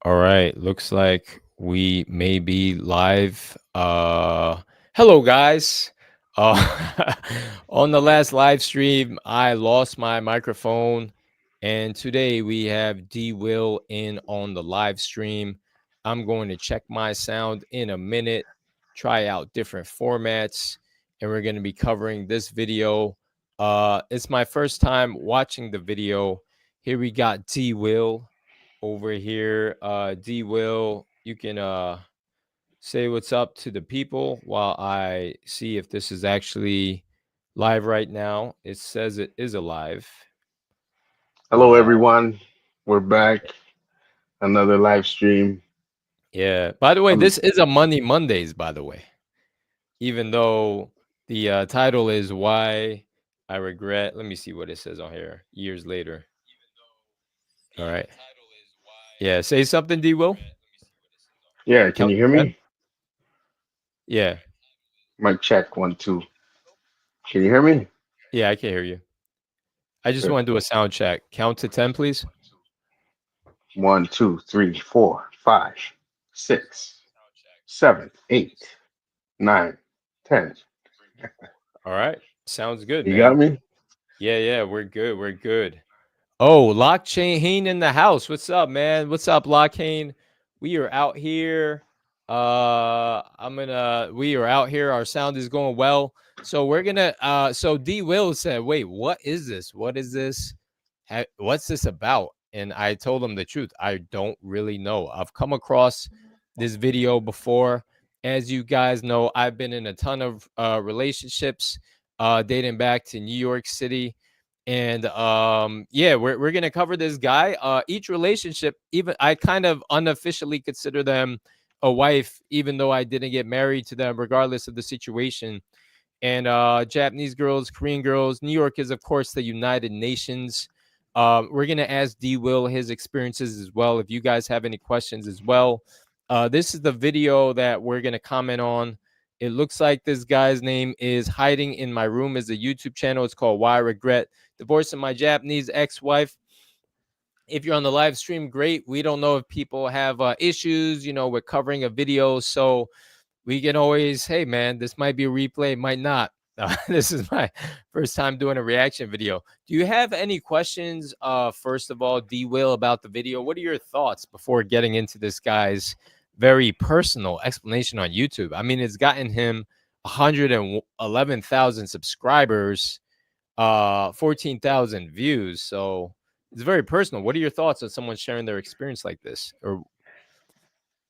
All right, looks like we may be live. Hello guys. Uh on the last live stream, I lost my microphone, and today we have D Will in on the live stream. I'm going to check my sound in a minute, try out different formats, and we're going to be covering this video. It's my first time watching the video. Here we got D Will over here. D Will, you can say what's up to the people while I see if this is actually live right now. It says it is alive. Hello, everyone. We're back. Another live stream. Yeah. By the way, Um, this is a Money Mondays, by the way, even though the title is Why I Regret. Let me see what it says on here. Years later. All right. Yeah. Say something, D Will. yeah, can Count you to hear 10. me? Yeah. Mic check 1, 2. Can you hear me? Yeah, I can hear you. I just Good. want to do a sound check. Count to 10, please. 1, 2, 3, 4, 5, 6, 7, 8, 9, 10. All right. Sounds good, You got man. me? Yeah, we're good. We're good. Oh, Lockchain in the house. What's up, man? What's up, Lockchain? We are out here. We are out here. Our sound is going well. So we're gonna so D Will said, wait, what is this? What is this? What's this about? And I told him the truth. I don't really know. I've come across this video before. As you guys know, I've been in a ton of relationships dating back to New York City. And yeah, we're gonna cover this guy. Each relationship, even I kind of unofficially consider them a wife, even though I didn't get married to them, regardless of the situation. And Japanese girls, Korean girls, New York is of course the United Nations. We're gonna ask D Will his experiences as well. If you guys have any questions as well, this is the video that we're gonna comment on. It looks like this guy's name is Hiding in My Room is a YouTube channel. It's called Why I Regret Divorcing My Japanese Ex-Wife. If you're on the live stream, great. We don't know if people have issues, with covering a video. So we can always, hey, man, this might be a replay, might not. This is my first time doing a reaction video. Do you have any questions, first of all, D Will, about the video? What are your thoughts before getting into this guy's very personal explanation on YouTube? I mean, it's gotten him 111,000 subscribers, 14,000 views. So it's very personal. What are your thoughts on someone sharing their experience like this? Or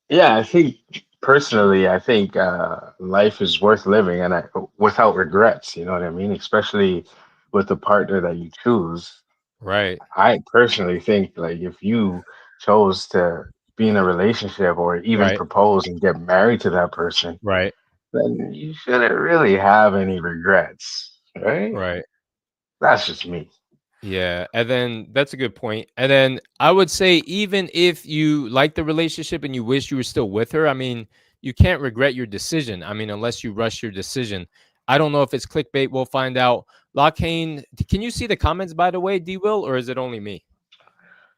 Yeah, I think life is worth living and without regrets. You know what I mean? Especially with the partner that you choose. right, I personally think like if you chose to be in a relationship or even right, propose and get married to that person, right, then you shouldn't really have any regrets, right? right. That's just me. Yeah, and then that's a good point. And then I would say even if you like the relationship and you wish you were still with her, I mean, you can't regret your decision. I mean, unless you rush your decision. I don't know if it's clickbait. We'll find out. Lockane, can you see the comments by the way, D Will, or is it only me?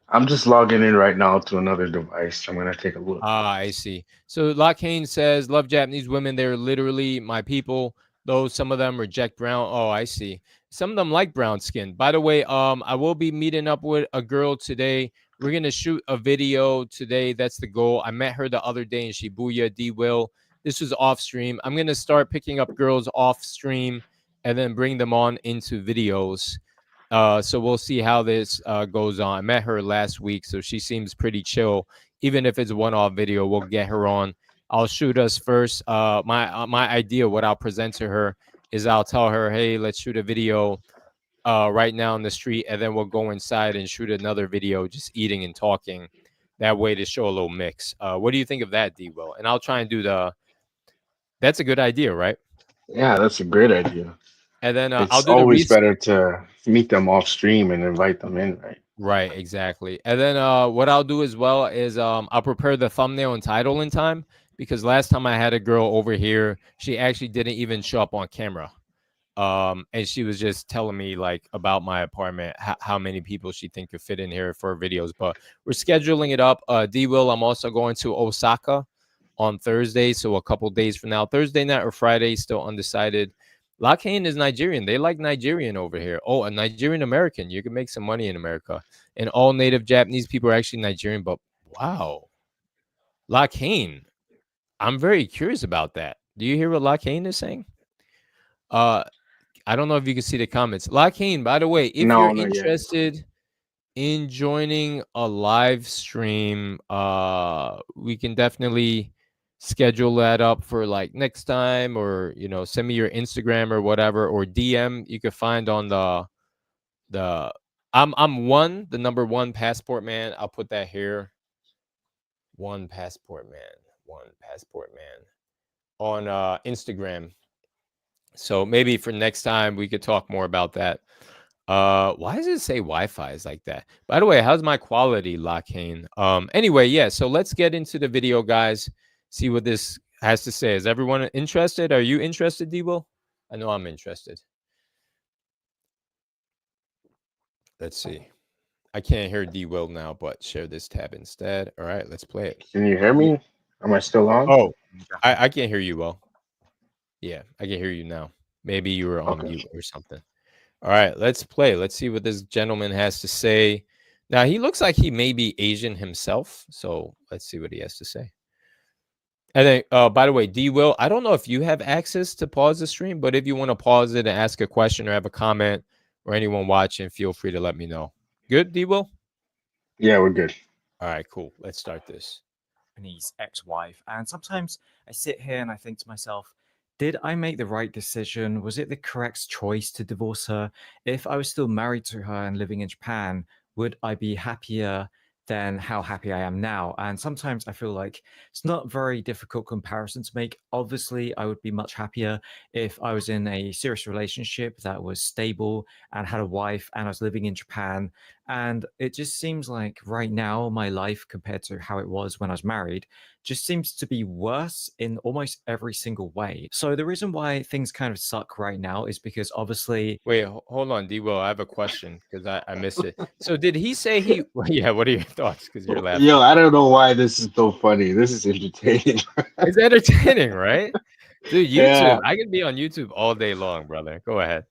I'm just logging in right now to another device. I'm gonna take a look. Ah, I see. So Lockane says, love Japanese women. They're literally my people, though some of them reject brown. Oh, I see. Some of them like brown skin. By the way, I will be meeting up with a girl today. We're gonna shoot a video today. That's the goal. I met her the other day in Shibuya, D Will. This was off stream. I'm gonna start picking up girls off stream and then bring them on into videos. So we'll see how this goes on. I met her last week, so she seems pretty chill. Even if it's a one-off video, we'll get her on. I'll shoot us first. My idea, what I'll present to her is I'll tell her, hey, let's shoot a video right now on the street, and then we'll go inside and shoot another video, just eating and talking. That way to show a little mix. What do you think of that, D Will? And I'll try and do the. That's a good idea, right? Yeah, that's a great idea. And then I'll It's do the always research. better to meet them off stream and invite them in, right? Right, exactly. And then what I'll do as well is I'll prepare the thumbnail and title in time because last time I had a girl over here, she actually didn't even show up on camera. And she was just telling me like about my apartment, how many people she think could fit in here for videos. But we're scheduling it up. D Will, I'm also going to Osaka on Thursday, so a couple days from now, Thursday night or Friday, still undecided. Lockhain is Nigerian. They like Nigerian over here. Oh, a Nigerian American. You can make some money in America. And all native Japanese people are actually Nigerian. But wow, Lockhain. I'm very curious about that. Do you hear what Lockhain is saying? Uh, I don't know if you can see the comments. Lockhain, by the way, if you're No, not yet. interested in joining a live stream, we can definitely schedule that up for like next time, or send me your Instagram or whatever, or DM you could find on the I'm the number one passport man. I'll put that here. One passport man. One passport man on Instagram. So maybe for next time we could talk more about that. Why does it say Wi-Fi is like that? By the way, how's my quality, Lockhain? Anyway, yeah, so let's get into the video, guys. See what this has to say. Is everyone interested? Are you interested, Debo? I know I'm interested. Let's see. I can't hear D Will now, but share this tab instead. All right, let's play it. Can you hear me? Am I still on? Oh, I can't hear you well. Yeah, I can hear you now. Maybe you were on Okay. mute or something. All right, let's play. Let's see what this gentleman has to say. Now, he looks like he may be Asian himself. So let's see what he has to say. And then, by the way, D Will, I don't know if you have access to pause the stream, but if you want to pause it and ask a question or have a comment, or anyone watching, feel free to let me know. Good, D Will? Yeah, we're good. All right, cool. Let's start this. Japanese ex-wife, and sometimes I sit here and I think to myself, did I make the right decision? Was it the correct choice to divorce her? If I was still married to her and living in Japan, would I be happier than how happy I am now? And sometimes I feel like it's not a very difficult comparison to make. Obviously, I would be much happier if I was in a serious relationship that was stable and had a wife and I was living in Japan. And it just seems like right now, my life compared to how it was when I was married just seems to be worse in almost every single way. So the reason why things kind of suck right now is because obviously Wait, hold on, D Will. I have a question because I missed it. So did he say he? Yeah, what are your thoughts? Because you're Yo, laughing. I don't know why this is so funny. This is entertaining. It's entertaining, right? Dude, YouTube. Yeah, I can be on YouTube all day long, brother. Go ahead.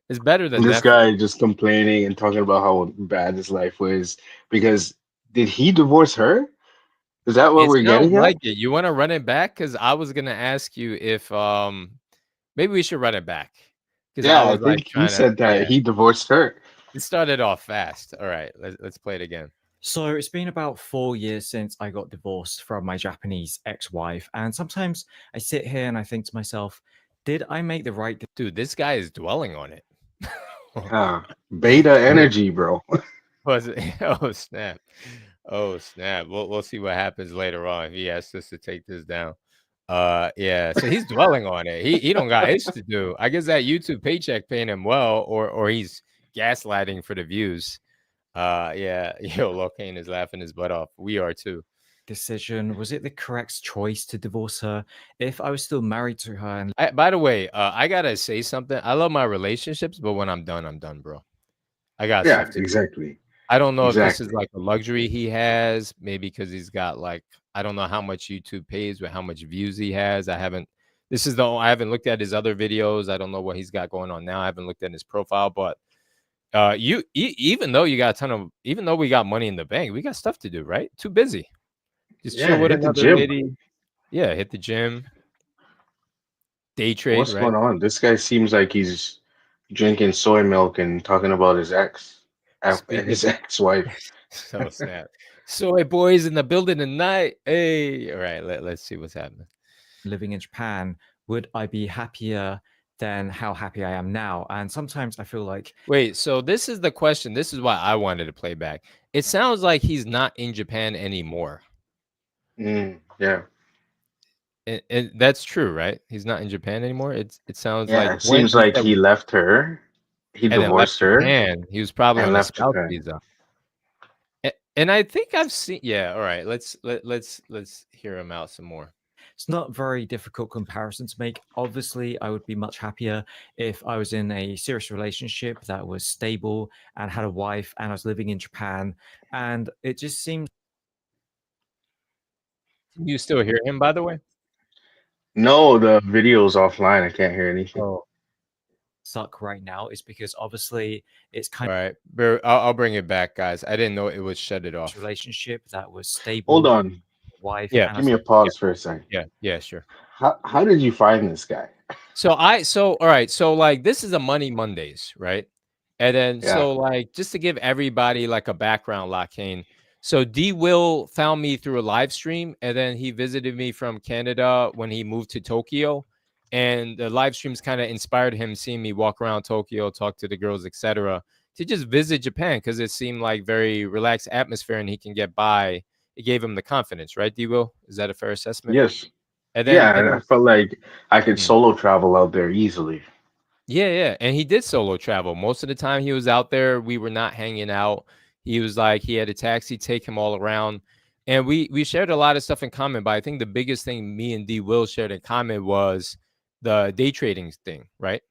It's better than this Netflix. guy just complaining and talking about how bad his life was because did he divorce her? Is that what It we're sounds getting at? like it. You want to run it back? Because I was gonna ask you if maybe we should run it back. Because I Yeah, I was like think he trying to, said that yeah. he divorced her. It started off fast. All right, let's play it again. So it's been about 4 years since I got divorced from my Japanese ex-wife, and sometimes I sit here and I think to myself, did I make the right Dude, this guy is dwelling on it. Ah, beta Yeah. energy, bro. Was it? Oh snap! Oh snap! We'll see what happens later on if he asks us to take this down. Yeah. So he's dwelling on it. He don't got itch to do. I guess that YouTube paycheck paying him well, or he's gaslighting for the views. Yeah. Yo, Locane is laughing his butt off. We are too. decision? Was it the correct choice to divorce her? If I was still married to her and By the way, I gotta say something. I love my relationships, but when I'm done, bro. I got Yeah, stuff to do. exactly. I don't know if this is Exactly. like a luxury he has, maybe because he's got like I don't know how much YouTube pays, but how much views he has. I haven't. This is the I haven't looked at his other videos. I don't know what he's got going on now. I haven't looked at his profile, but even though you got a ton of, even though we got money in the bank, we got stuff to do, right? Too busy. Just chill Yeah, with hit the another gym. lady. Yeah, hit the gym, day trade, What's right? going on? This guy seems like he's drinking soy milk and talking about his Speaking his ex-wife. so snap. Soy boys in the building tonight. Hey, all right, let's see what's happening. living in Japan, would I be happier than how happy I am now? And sometimes I feel like Wait, so this is the question. This is why I wanted to play back. It sounds like he's not in Japan anymore. Yeah, And that's true, right? He's not in Japan anymore. It sounds yeah. like It when seems you like said he left her, he and then left divorced her, Japan, he was probably and on a left spouse Japan. visa. And I think I've seen yeah, all right. Let's hear him out some more. it's not very difficult comparison to make. Obviously, I would be much happier if I was in a serious relationship that was stable and had a wife and I was living in Japan. And it just seems Can you still hear him, by the way? No, the video's offline. I can't hear anything. Oh, suck right now is because obviously it's kind all right. I'll bring it back, guys. I didn't know it would shut it of off. relationship that was Hold stable, on. wife, Yeah, and I Give was me a yeah, pause for a second. yeah, sure. How did you find this guy? So all right, so like this is a Money Mondays, right? And then Yeah. so like just to give everybody like a background, Locane. So D Will found me through a live stream, and then he visited me from Canada when he moved to Tokyo. And the live streams kind of inspired him, seeing me walk around Tokyo, talk to the girls, etc., to just visit Japan because it seemed like very relaxed atmosphere and he can get by. It gave him the confidence, right, D Will? Is that a fair assessment? Yes. And then Yeah, I felt like I could mm. solo travel out there easily. Yeah, and he did solo travel. Most of the time he was out there, we were not hanging out. He was like he had a taxi take him all around, and we shared a lot of stuff in common, but I think the biggest thing me and D Will shared in common was the day trading thing, right?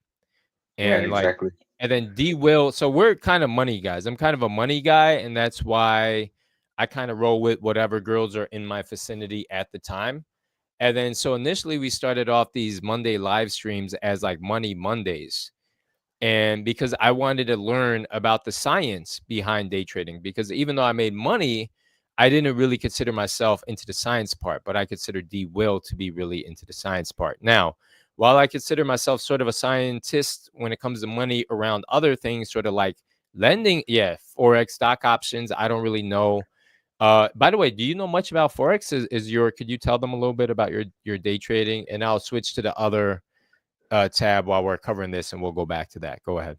Yeah, And like exactly. and then D Will, so we're kind of money guys. I'm kind of a money guy, and that's why I kind of roll with whatever girls are in my vicinity at the time. And then so initially we started off these Monday live streams as like Money Mondays. And because I wanted to learn about the science behind day trading, because even though I made money, I didn't really consider myself into the science part, but I consider D Will to be really into the science part. Now, while I consider myself sort of a scientist when it comes to money around other things, sort of like lending, yeah, Forex, stock options, I don't really know. By the way, do you know much about Forex? Is your could you tell them a little bit about your day trading? And I'll switch to the other tab while we're covering this, and we'll go back to that. Go ahead.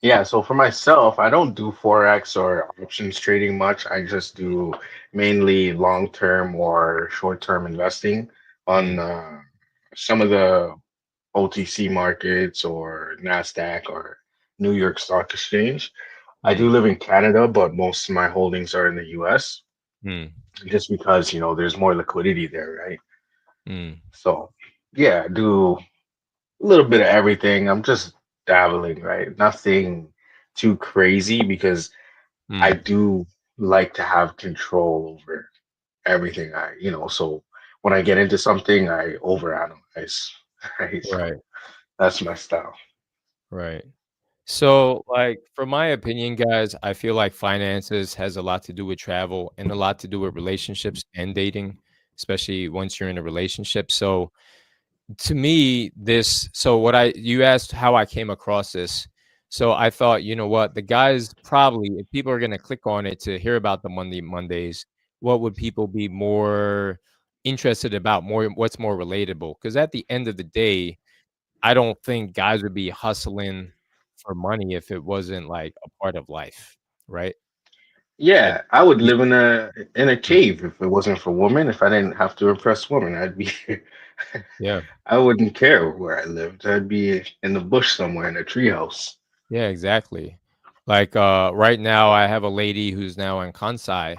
Yeah, so for myself, I don't do Forex or options trading much. I just do mainly long-term or short-term investing on Mm, some of the OTC markets or NASDAQ or New York Stock Exchange. I do mm, live in Canada, but most of my holdings are in the US mm, just because, there's more liquidity there, right? mm, So, yeah, I do a little bit of everything. I'm just dabbling, right? Nothing too crazy because I mm. do like to have control over everything. So when I get into something, I overanalyze, right? So Right, that's my style. right. So, like, from my opinion, guys, I feel like finances has a lot to do with travel and a lot to do with relationships and dating, especially once you're in a relationship. So, to me, so what you asked how I came across this. So I thought, you know what, the guys probably, if people are going to click on it to hear about the Monday Mondays, what would people be more interested about, more what's more relatable? Because at the end of the day, I don't think guys would be hustling for money if it wasn't like a part of life, right? And Yeah, I would yeah, live in a mm, cave if it wasn't for women. If I didn't have to impress women, I'd be yeah. I wouldn't care where I lived. I'd be in the bush somewhere in a treehouse. Yeah, exactly. Like right now I have a lady who's now in Kansai,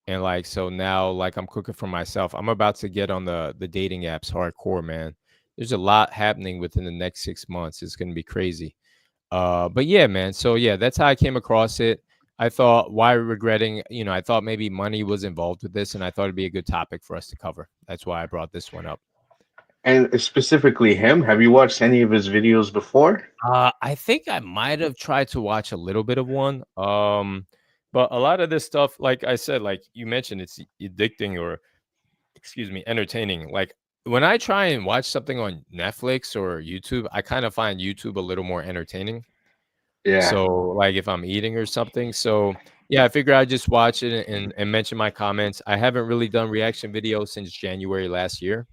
and like so now like I'm cooking for myself. I'm about to get on the dating apps hardcore, man. There's a lot happening within the next 6 months. It's gonna be crazy. But yeah, man. So yeah, that's how I came across it. I thought why regretting, I thought maybe money was involved with this, and I thought it'd be a good topic for us to cover. That's why I brought this one up. And specifically him, have you watched any of his videos before? I think I might have tried to watch a little bit of one. But a lot of this stuff, like I said, like you mentioned, it's addicting or excuse me, entertaining. Like when I try and watch something on Netflix or YouTube, I kind of find YouTube a little more entertaining. Yeah. So like if I'm eating or something. So yeah, I figure I'd just watch it and mention my comments. I haven't really done reaction videos since January last year.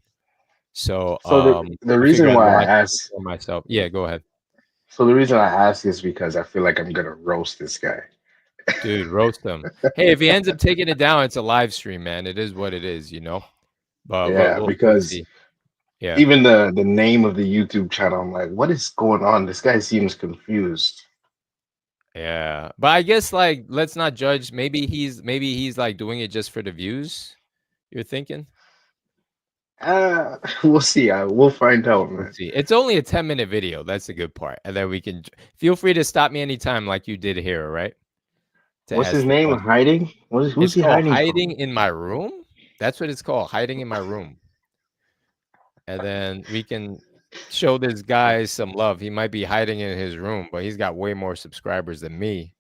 So So the I figure reason I'd why I watch it ask for myself. Yeah, go ahead. so the reason I ask is because I feel like I'm gonna roast this guy. Dude, roast him. Hey, if he ends up taking it down, it's a live stream, man. It is what it is, you know? But Yeah, we'll because see. Yeah. even the name of the YouTube channel, I'm like, what is going on? This guy seems confused. Yeah. But I guess like let's not judge. Maybe he's like doing it just for the views, you're thinking? We'll see. We'll find out, We'll man. see. It's only a 10-minute video. That's the good part. And then we can feel free to stop me anytime like you did here, right? To What's his ask the name? question. Hiding? Who's It's he called hiding hiding from? in my room. That's what it's called, hiding in my room. And then we can show this guy some love. He might be hiding in his room, but he's got way more subscribers than me.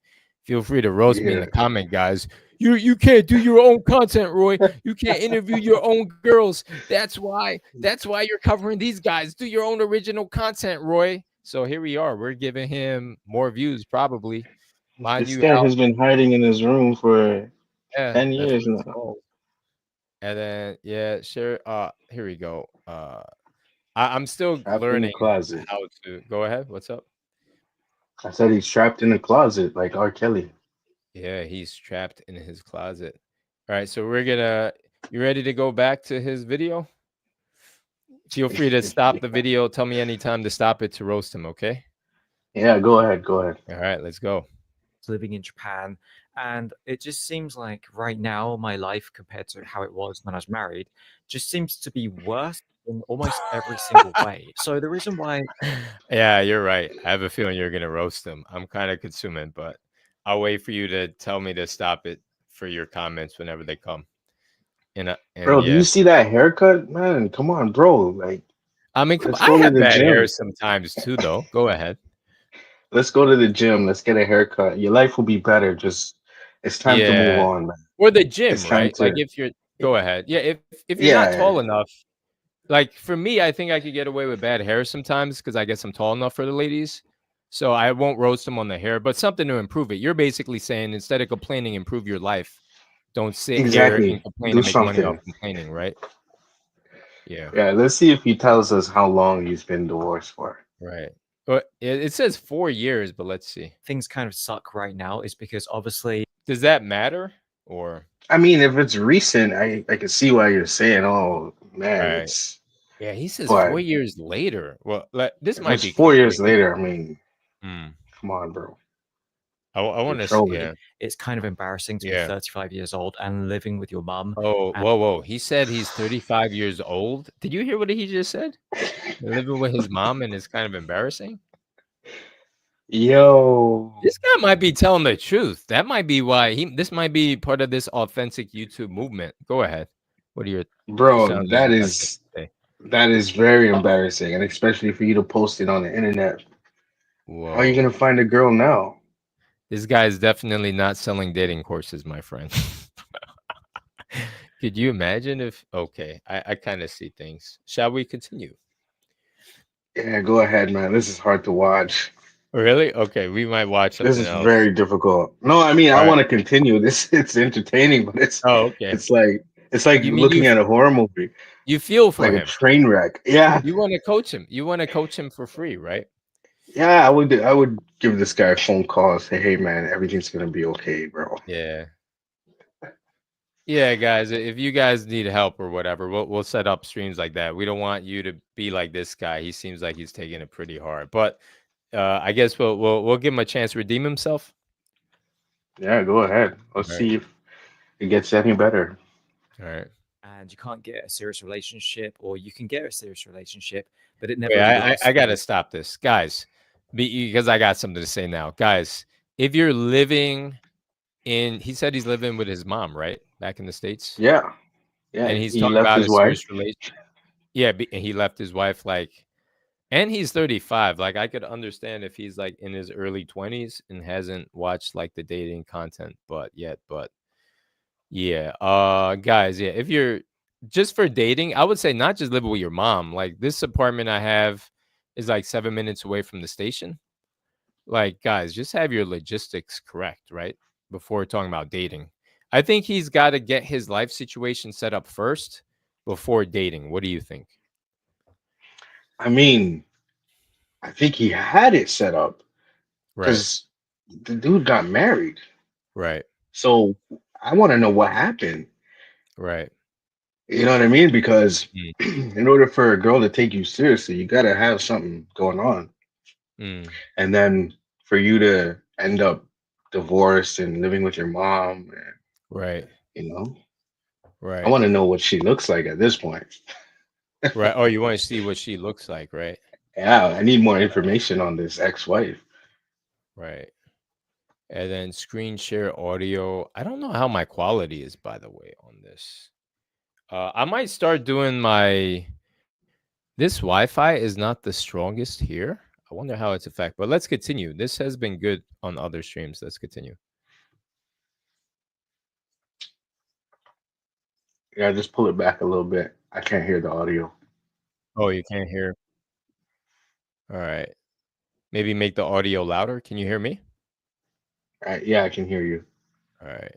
Feel free to roast me in Yeah. the comment, guys. You can't do your own content, Roy. You can't interview your own girls. That's why you're covering these guys. Do your own original content, Roy. So here we are. We're giving him more views, probably. Mind This you guy out. has been hiding in his room for Yeah, 10 that's years what it's now. called. And then yeah, sure. Here we go. I'm still Trapped in the learning closet. how to go ahead. What's up? I said he's trapped in the closet like R. Kelly. Yeah, he's trapped in his closet. All right, so we're gonna. You ready to go back to his video? Feel free to stop the video. Tell me anytime to stop it to roast him. Okay. Yeah, go ahead. Go ahead. All right, let's go. living in Japan. And it just seems like right now, my life compared to how it was when I was married just seems to be worse in almost every single way. So the reason why Yeah, you're right. I have a feeling you're gonna roast him. I'm kind of consuming, but I'll wait for you to tell me to stop it for your comments whenever they come. And Bro, do you yeah, see that haircut? Man, come on, bro. Like, I mean, come let's on. I go to have the bad hair gym. sometimes too, though. Go ahead. Let's go to the gym. Let's get a haircut. Your life will be better. Just, it's time to move Yeah. on, man. Or the It's gym, time right? Like to, if you're go ahead. Yeah, if you're not tall yeah, enough, like for me, I think I could get away with bad hair sometimes because I guess I'm tall enough for the ladies. So I won't roast them on the hair, but something to improve it. You're basically saying instead of complaining, improve your life. Don't sit here and exactly. complain Do and make money off something. complaining, right? Yeah, Yeah, let's see if he tells us how long he's been divorced for. right. But it says 4 years, but let's see. things kind of suck right now is because obviously Does that matter? Or I mean, if it's recent, I can see why you're saying, oh man, right. it's. Yeah, he says But 4 years later. Well, this if might it's be 4 years confusing. later, I mean, Hmm. come on, bro, I you're want to, trolling. yeah, it's kind of embarrassing to be yeah. 35 years old and living with your mum. Oh, And whoa, whoa. He said he's 35 years old. Did you hear what he just said? Living with his mom and it's kind of embarrassing. Yo, This guy might be telling the truth. That might be why this might be part of this authentic YouTube movement. Go ahead. What are your you bro, sound like you got something to say. that is very embarrassing, and especially for you to post it on the internet. How are you Whoa. gonna find a girl now? This guy is definitely not selling dating courses, my friend. Could you imagine if okay, I kind of see things. Shall we continue? Yeah, go ahead, man. This is hard to watch. Really? Okay, we might watch This something is else. very difficult. No, I mean I All right. want to continue. This it's entertaining, but Oh, okay. it's like it's like You mean looking at a horror movie, you feel for like a him. train wreck. Yeah, You wanna coach him. You wanna coach him for free, right? yeah. I would give this guy a phone call and say, hey, man, everything's gonna be okay, bro. Yeah. Yeah, guys, if you guys need help or whatever, we'll set up streams like that. We don't want you to be like this guy. He seems like he's taking it pretty hard. But I guess we'll give him a chance to redeem himself. Yeah, go ahead. Let's All right. see if it gets any better. All right. and you can't get a serious relationship, or you can get a serious relationship, but it never Wait, really I lasts. gotta stop this. Guys, because I got something to say now. Guys, if you're living he said he's living with his mom, right? Back in the States. Yeah, yeah. And he's He talking left about his a wife. serious relation. Yeah, and he left his wife like and he's 35. Like I could understand if he's like in his early 20s and hasn't watched like the dating content but yeah. Guys, yeah, if you're just for dating, I would say not just living with your mom. Like this apartment I have is like 7 minutes away from the station. Like, guys, just have your logistics correct, right? Before talking about dating. I think he's got to get his life situation set up first before dating. What do you think? I mean, I think he had it set up Right. because the dude got married. Right. So I want to know what happened. Right. You know what I mean? Because Mm, in order for a girl to take you seriously, you got to have something going on. mm, And then for you to end up divorced and living with your mom, and, right. you know, I Right. want to know what she looks like at this point. Right. Oh, you want to see what she looks like, right? Yeah, I need more information on this ex-wife. Right. And then screen share audio. I don't know how my quality is, by the way, on this. I might start doing my. This Wi-Fi is not the strongest here. I wonder how it's affected. But let's continue. This has been good on other streams. Let's continue. Yeah, just pull it back a little bit. I can't hear the audio. Oh, you can't hear. All right. Maybe make the audio louder. Can you hear me? Yeah, I can hear you. All right.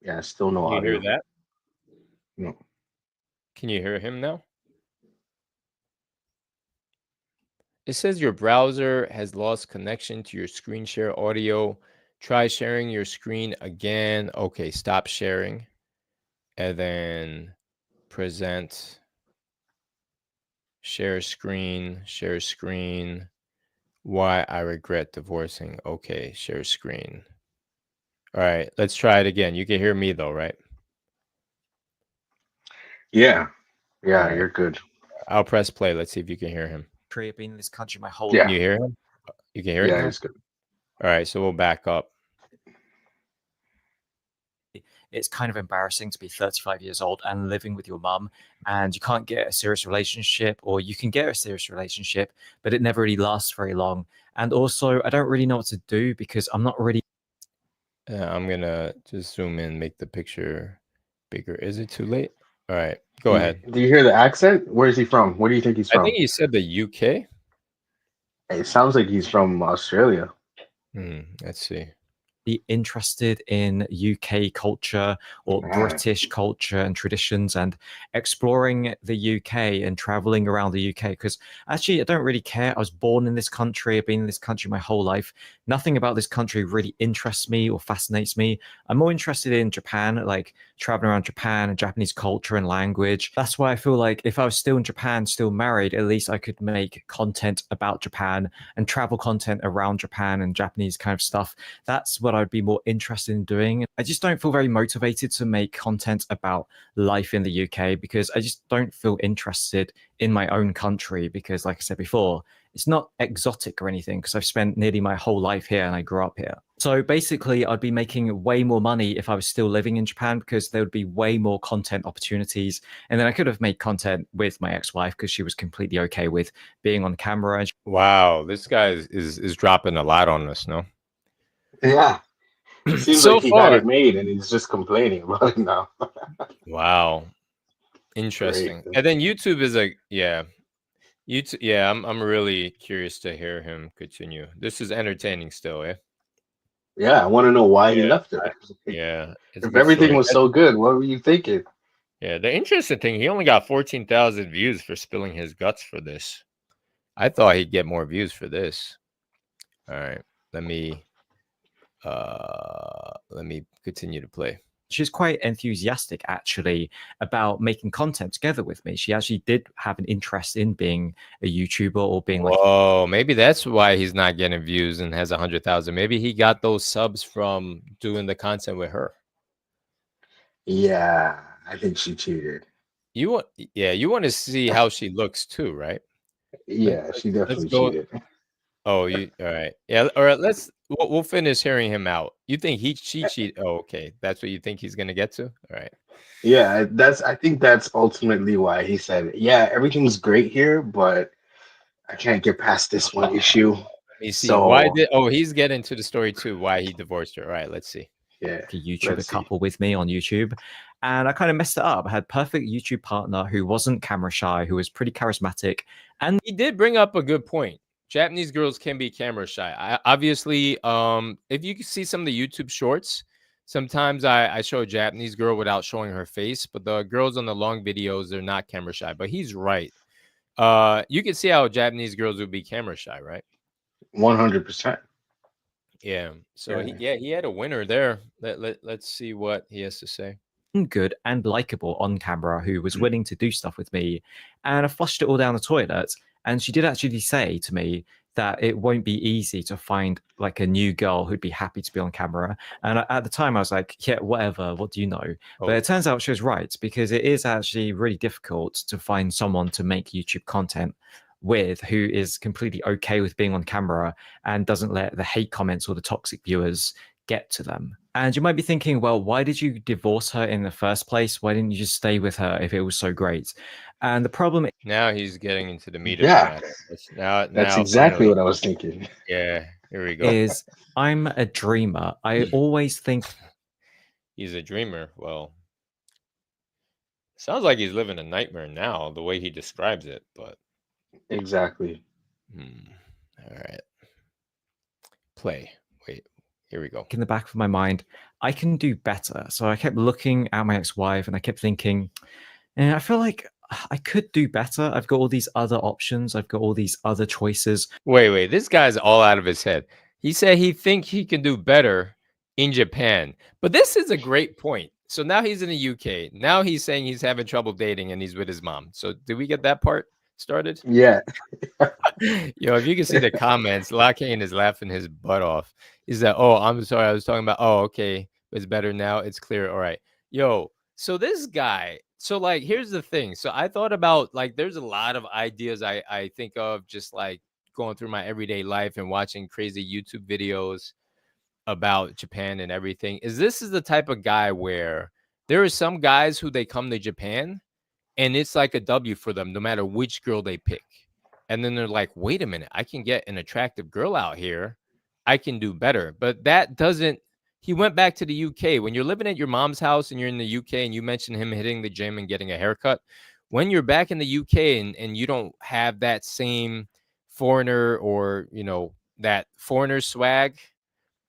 Yeah, still no Can you hear audio. that? No. Can you hear him now? It says your browser has lost connection to your screen share audio. Try sharing your screen again. Okay, stop sharing. And then present, share screen, share screen. Why I regret divorcing. Okay, share screen. All right, let's try it again. You can hear me though, right? Yeah. All Yeah, right. you're good. I'll press play. Let's see if you can hear him. I've been in this country my whole. Can Yeah. you hear him? You can hear it Yeah, now? it's good. All right, so we'll back up. It's kind of embarrassing to be 35 years old and living with your mum, and you can't get a serious relationship, or you can get a serious relationship, but it never really lasts very long. And also, I don't really know what to do because I'm not really. I'm gonna just zoom in, make the picture bigger. Is it too late? All right, go ahead. Do you hear the accent? Where is he from? Where do you think he's I from? think he said the UK. It sounds like he's from Australia. Let's see. Interested in UK culture or Ah, British culture and traditions, and exploring the UK and traveling around the UK, because actually I don't really care. I was born in this country, I've been in this country my whole life. Nothing about this country really interests me or fascinates me. I'm more interested in Japan, like traveling around Japan and Japanese culture and language. That's why I feel like if I was still in Japan, still married, at least I could make content about Japan and travel content around Japan and Japanese kind of stuff. That's what I'd be more interested in doing. I just don't feel very motivated to make content about life in the UK because I just don't feel interested in my own country because, like I said before, it's not exotic or anything because I've spent nearly my whole life here and I grew up here. So basically, I'd be making way more money if I was still living in Japan because there would be way more content opportunities. And then I could have made content with my ex-wife because she was completely okay with being on camera. Wow, this guy is dropping a lot on us, no? yeah. It seems So like he had far, it made and he's just complaining about it now. wow, Great. interesting. And then YouTube is YouTube. Yeah, I'm really curious to hear him continue. This is entertaining still, eh? Yeah, I want to know why he Yeah, left her. yeah, it's a If good everything story. was so good, what were you thinking? Yeah, the interesting thing, he only got 14,000 views for spilling his guts for this. I thought he'd get more views for this. All right, let me continue to play. She's quite enthusiastic actually about making content together with me. She actually did have an interest in being a YouTuber or being like. Whoa, maybe that's why he's not getting views and has 100,000. Maybe he got those subs from doing the content with her. Yeah, I think she cheated. You want to see how she looks too, right? Yeah, she Let's definitely go. cheated. Oh, you all right? Yeah, all right. We'll finish hearing him out. You think she cheat? Oh, okay. That's what you think he's gonna get to. All right. Yeah, I think that's ultimately why he said, "Yeah, everything's great here, but I can't get past this one issue." Let me see. Why So, did? Oh, he's getting to the story too. Why he divorced her? All right. Let's see. yeah, A YouTuber let's see. couple with me on YouTube. And I kind of messed it up. I had perfect YouTube partner who wasn't camera shy, who was pretty charismatic. And He did bring up a good point. Japanese girls can be camera shy. Obviously, if you can see some of the YouTube shorts, sometimes I show a Japanese girl without showing her face, but the girls on the long videos, they're not camera shy. But he's right. You can see how Japanese girls would be camera shy, right? 100%. Yeah. So Yeah. he had a winner there. Let's see what he has to say. good and likable on camera who was willing to do stuff with me. And I flushed it all down the toilet. And she did actually say to me, that it won't be easy to find like a new girl who'd be happy to be on camera. And at the time I was like, yeah, whatever, what do you know? But it turns out she was right, because it is actually really difficult to find someone to make YouTube content with who is completely okay with being on camera and doesn't let the hate comments or the toxic viewers get to them. And you might be thinking, well, why did you divorce her in the first place? Why didn't you just stay with her if it was so great? And the problem Now he's getting into the meat of the Yeah, matter. Now, that's now exactly finally, what I was thinking. yeah. Here we go. is I'm a dreamer. I always think He's a dreamer. Well, sounds like he's living a nightmare now, the way he describes it. But Exactly. all right, play. Wait, here we go. in the back of my mind, I can do better. So I kept looking at my ex-wife and I kept thinking, and I feel like I could do better. I've got all these other options. I've got all these other choices. Wait. This guy's all out of his head. He said he think he can do better in Japan. But this is a great point. So now he's in the UK. Now he's saying he's having trouble dating and he's with his mom. So did we get that part started? Yeah. Yo, if you can see the comments, Lockhane is laughing his butt off. He's like, oh, I'm sorry. I was talking about, oh, okay. It's better now. It's clear. All right. Yo, so this guy, so like, here's the thing. So I thought about like, there's a lot of ideas I think of just like going through my everyday life and watching crazy YouTube videos about Japan and everything. This is the type of guy where there are some guys who they come to Japan and it's like a W for them, no matter which girl they pick. And then they're like, wait a minute, I can get an attractive girl out here. I can do better. But that doesn't, he went back to the UK. When you're living at your mom's house and you're in the UK and you mentioned him hitting the gym and getting a haircut, when you're back in the UK and you don't have that same foreigner or, that foreigner swag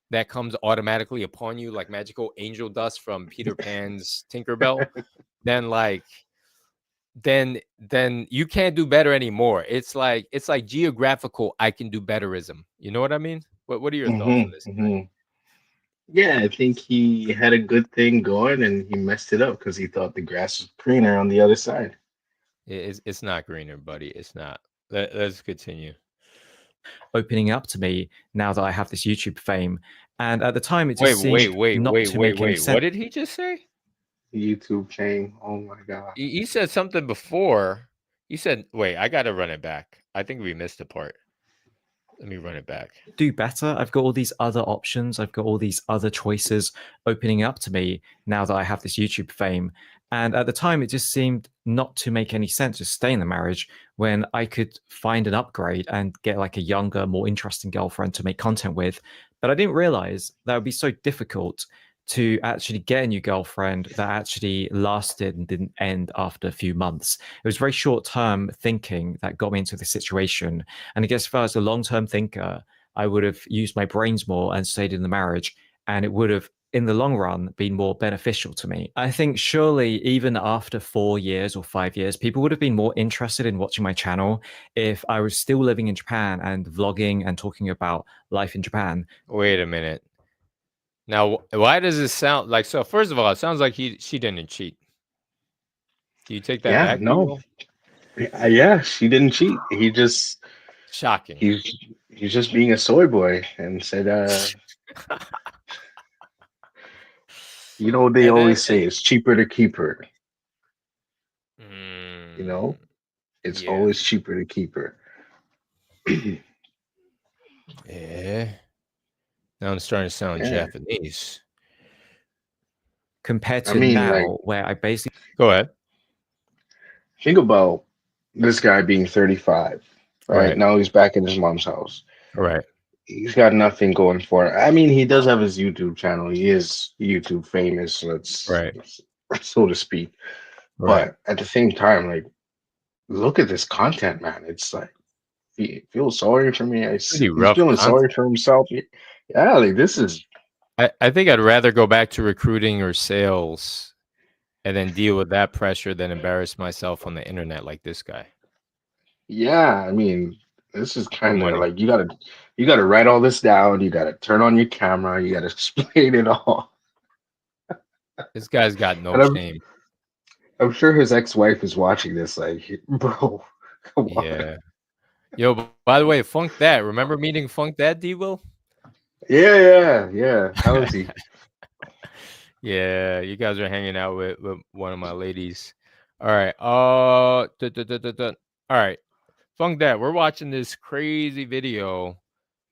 that comes automatically upon you like magical angel dust from Peter Pan's Tinkerbell, then like, then you can't do better anymore. It's like geographical I can do betterism. You know what I mean? What are your thoughts on this? Yeah, I think he had a good thing going and he messed it up because he thought the grass was greener on the other side. It's not greener, buddy. It's not. Let's continue. Opening up to me now that I have this YouTube fame. And at the time, it just Wait, seemed not to make any sense. What did he just say? YouTube fame. Oh my god. He said something before. He said, wait, I got to run it back. I think we missed a part. Let me run it back. Do better. I've got all these other options. I've got all these other choices opening up to me now that I have this YouTube fame. And at the time, it just seemed not to make any sense to stay in the marriage when I could find an upgrade and get like a younger, more interesting girlfriend to make content with. But I didn't realize that would be so difficult to actually get a new girlfriend that actually lasted and didn't end after a few months. It was very short-term thinking that got me into the situation. And I guess if I was a long-term thinker, I would have used my brains more and stayed in the marriage, and it would have, in the long run, been more beneficial to me. I think surely even after 4 years or 5 years, people would have been more interested in watching my channel if I was still living in Japan and vlogging and talking about life in Japan. Wait a minute. Now, why does it sound like, so first of all, it sounds like she didn't cheat. Do you take that back? No. Yeah, she didn't cheat. He just shocking. He's just being a soy boy and said you know what they always say, it's cheaper to keep her. You know? It's always cheaper to keep her. Yeah. Now I'm starting to sound Japanese. Compared to now, where I basically... Go ahead. Think about this guy being 35, right? Now he's back in his mom's house. Right. He's got nothing going for it. I mean, he does have his YouTube channel. He is YouTube famous, so to speak. Right. But at the same time, like, look at this content, man. It's like, he feels sorry for me. He's feeling sorry for himself. Yeah, like this is. I think I'd rather go back to recruiting or sales and then deal with that pressure than embarrass myself on the internet like this guy. Yeah, I mean, this is kind of like you gotta write all this down. You gotta turn on your camera. You gotta explain it all. This guy's got no shame. I'm sure his ex-wife is watching this. Like, bro, come on. Yo, by the way, Funk Dad. Remember meeting Funk Dad, D Will? Yeah. How is he? Yeah, you guys are hanging out with one of my ladies. All right. All right. Funk Dad, we're watching this crazy video.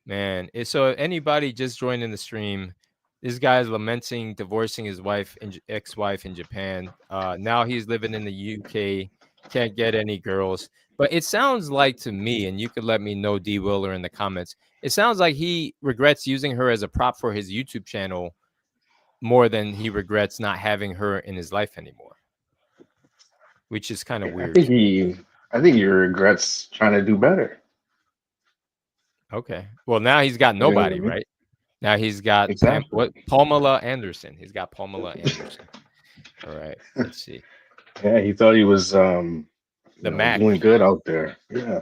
Man, so anybody just joined in the stream, this guy's lamenting divorcing his wife and ex-wife in Japan. Now he's living in the UK, can't get any girls. But it sounds like to me, and you could let me know, D. Willer, in the comments. It sounds like he regrets using her as a prop for his YouTube channel more than he regrets not having her in his life anymore, which is kind of I weird think to me. he regrets trying to do better. Okay, well now he's got You know what I nobody, mean? right? Now he's got Exactly. Pamela Anderson. He's got Pamela Anderson. All right, let's see. Yeah, he thought he was The doing Mac. good out there. Yeah.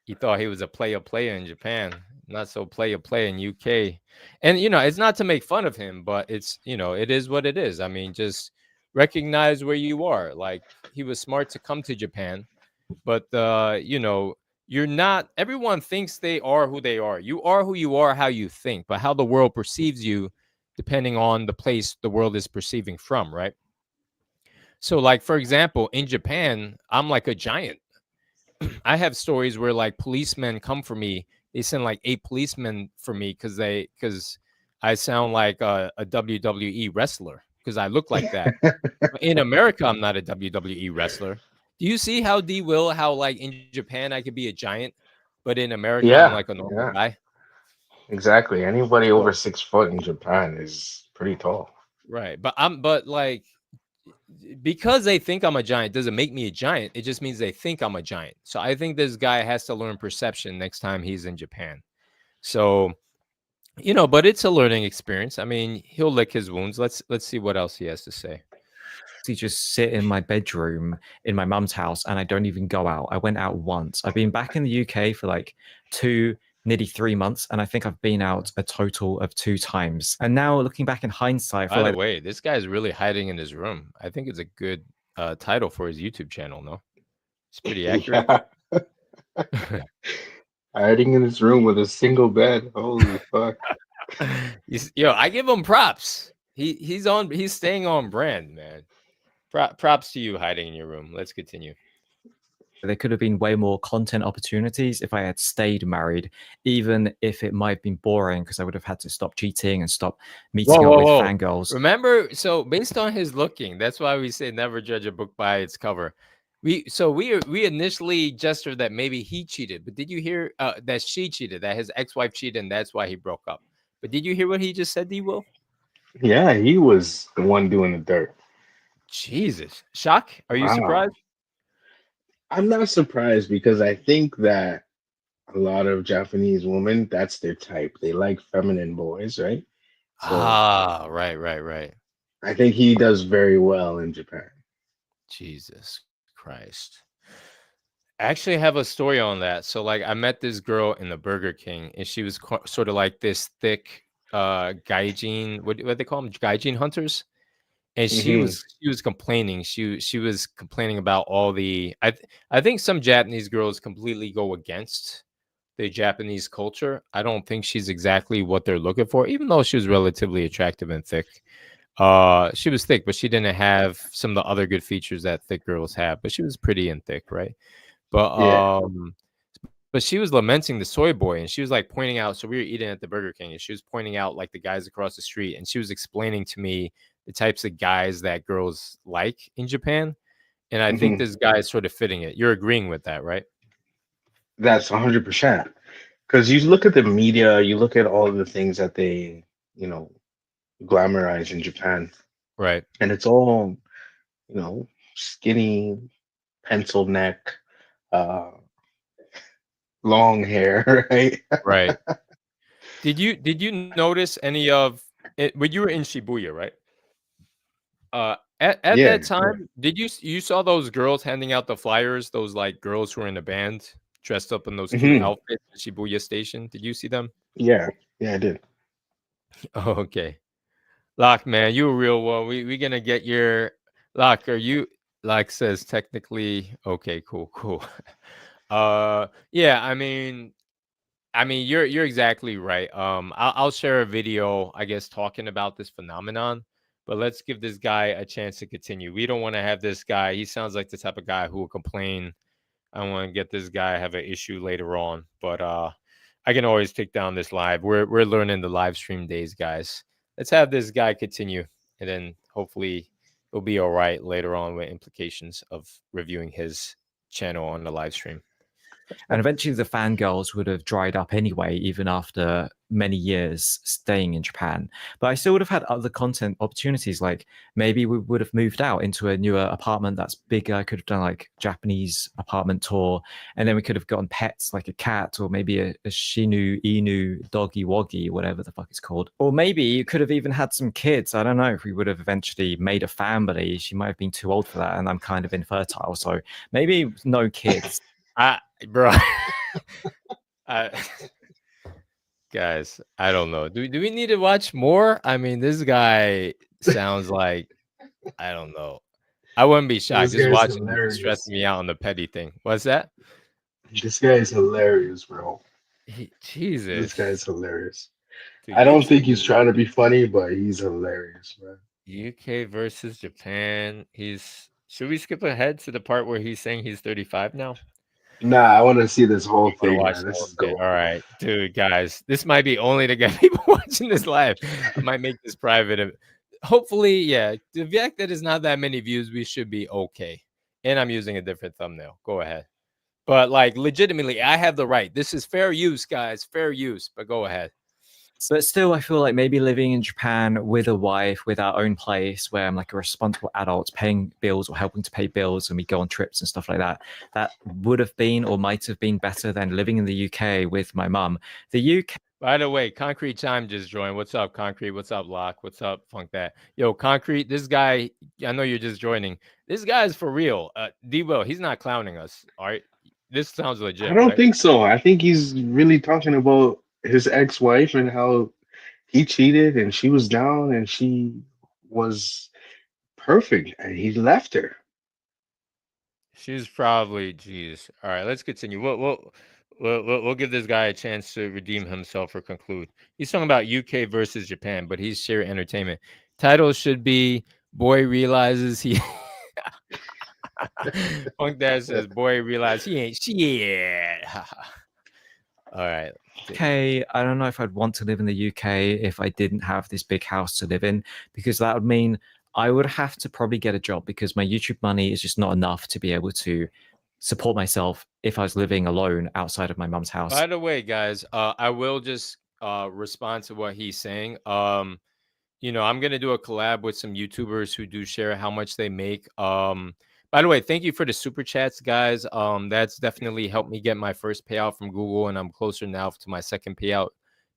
He thought he was a player in Japan, not so player in UK. And it's not to make fun of him, but it's it is what it is. I mean, just recognize where you are. Like he was smart to come to Japan, but you're not. Everyone thinks they are who they are. You are who you are, how you think, but how the world perceives you, depending on the place the world is perceiving from, right? So, like for example, in Japan, I'm like a giant. I have stories where like policemen come for me. They send like 8 policemen for me because I sound like a WWE wrestler because I look like that. But in America, I'm not a WWE wrestler. Do you see how D will how like in Japan I could be a giant, but in America I'm like Yeah. a normal Yeah. guy? Exactly. Anybody over So 6 foot in Japan is pretty tall. right, but like because they think I'm a giant doesn't make me a giant. It just means they think I'm a giant. So I think this guy has to learn perception next time he's in Japan. So but it's a learning experience. I mean, he'll lick his wounds. Let's see what else he has to say. Just sit in my bedroom in my mum's house and I don't even go out. I went out once. I've been back in the UK for like 2, nearly 3 months, and I think I've been out a total of 2 times. And now looking back in hindsight, I By feel the like way, this guy's really hiding in his room. I think it's a good title for his YouTube channel. No, it's pretty accurate. Yeah. Hiding in his room with a single bed. Holy fuck. I give him props. He's staying on brand, man. Props to you hiding in your room. Let's continue. there could have been way more content opportunities if I had stayed married, even if it might have been boring because I would have had to stop cheating and stop meeting up with Whoa. fangirls. Remember, so based on his looking, that's why we say never judge a book by its cover. We initially gestured that maybe he cheated, but did you hear that she cheated, that his ex-wife cheated, and that's why he broke up? But did you hear what he just said, D Will? Yeah, he was the one doing the dirt. Jesus. Shock? Are you Wow. surprised? I'm not surprised because I think that a lot of Japanese women, that's their type. They like feminine boys, right? So Ah, right. I think he does very well in Japan. Jesus Christ. I actually have a story on that. So like I met this girl in the Burger King and she was sort of like this thick gaijin, what they call them, gaijin hunters. And she Hmm. was she was complaining. She was complaining about all the I think some Japanese girls completely go against the Japanese culture. I don't think she's exactly what they're looking for, even though she was relatively attractive and thick. She was thick, but she didn't have some of the other good features that thick girls have, but she was pretty and thick, right? But Yeah. she was lamenting the soy boy and she was like pointing out. So we were eating at the Burger King and she was pointing out like the guys across the street and she was explaining to me the types of guys that girls like in Japan. And I think Hmm. this guy is sort of fitting it. You're agreeing with that, right? That's 100%. Because you look at the media, you look at all the things that they, you know, glamorize in Japan, Right. and it's all, skinny, pencil neck, uh, long hair, right? Right. Did you notice any of it when you were in Shibuya, right? At Yeah, that yeah. time, you saw those girls handing out the flyers, those like girls who were in a band dressed up in those cute Hmm. outfits at Shibuya Station? Did you see them? Yeah, yeah, I did. Oh, okay. Lock, man, you a real one. We gonna get your Lock. Are you Lock says technically okay, cool. Yeah, I mean, you're exactly right. I'll share a video, I guess, talking about this phenomenon, but let's give this guy a chance to continue. We don't want to have this guy. He sounds like the type of guy who will complain. I don't want to get this guy have an issue later on, but I can always take down this live. We're learning the live stream days, guys. Let's have this guy continue, and then hopefully it'll be all right later on with implications of reviewing his channel on the live stream. And eventually the fangirls would have dried up anyway, even after many years staying in Japan. But I still would have had other content opportunities. Like maybe we would have moved out into a newer apartment that's bigger. I could have done like Japanese apartment tour. And then we could have gotten pets like a cat or maybe a Shinu, Inu, Doggy Woggy, whatever the fuck it's called. Or maybe you could have even had some kids. I don't know if we would have eventually made a family. She might have been too old for that. And I'm kind of infertile. So maybe no kids. Bro, I, guys, I don't know. Do we need to watch more? I mean, this guy sounds like I don't know. I wouldn't be shocked. This Just guy's watching him stress hilarious. me out on the petty thing. What's that? This guy is hilarious, bro. This guy Jesus, is hilarious. dude, I you're don't think killing he's me. trying to be funny, but he's hilarious, man. UK versus Japan. Should we skip ahead to the part where he's saying he's 35 now? Nah, I want to see this whole Want to thing, watch man. the This whole is shit? gold. All right, dude, guys, this might be only to get people watching this live. I might make this private. Hopefully, yeah. The fact that it's not that many views, we should be okay. And I'm using a different thumbnail. Go ahead. But like, legitimately, I have the right. This is fair use, guys. Fair use. But go ahead. But still, I feel like maybe living in Japan with a wife, with our own place, where I'm like a responsible adult, paying bills or helping to pay bills, and we go on trips and stuff like that. That would have been or might have been better than living in the UK with my mum. The UK. By the way, Concrete Chime just joined. What's up, Concrete? What's up, Lock? What's up, Funk That? Yo, Concrete, this guy, I know you're just joining. This guy is for real. D-Will, he's not clowning us. All right. This sounds I legit, don't right? think so. I think he's really talking about his ex-wife and how he cheated and she was down and she was perfect and he left her. She's probably, geez. All right, let's continue. We'll give this guy a chance to redeem himself or conclude. He's talking about UK versus Japan, but he's sheer entertainment. Title should be Boy Realizes He. Funk Dad says, Boy realized he ain't shit. All right. UK, I don't know if I'd want to live in the UK if I didn't have this big house to live in, because that would mean I would have to probably get a job because my YouTube money is just not enough to be able to support myself if I was living alone outside of my mum's house. By the way, guys, I will just respond to what he's saying. I'm gonna do a collab with some YouTubers who do share how much they make. By the way, thank you for the super chats, guys. That's definitely helped me get my first payout from Google, and I'm closer now to my second payout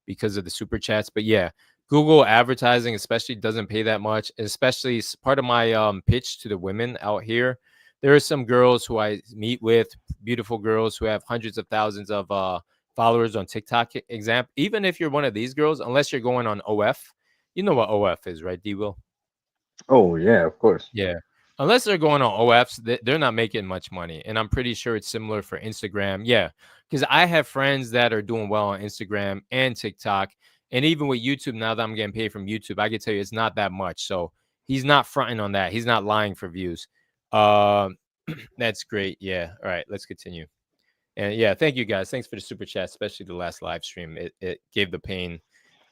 because of the super chats. But yeah, Google advertising especially doesn't pay that much, especially part of my pitch to the women out here. There are some girls who I meet with, beautiful girls who have hundreds of thousands of followers on TikTok. Example, even if you're one of these girls, unless you're going on OF, you know what OF is, right, D-Will? Oh yeah, of course. Yeah. Unless they're going on OFs, they're not making much money. And I'm pretty sure it's similar for Instagram. Yeah. Because I have friends that are doing well on Instagram and TikTok. And even with YouTube, now that I'm getting paid from YouTube, I can tell you it's not that much. So he's not fronting on that. He's not lying for views. That's great. Yeah. All right. Let's continue. And yeah, thank you guys. Thanks for the super chat, especially the last live stream. It gave the pain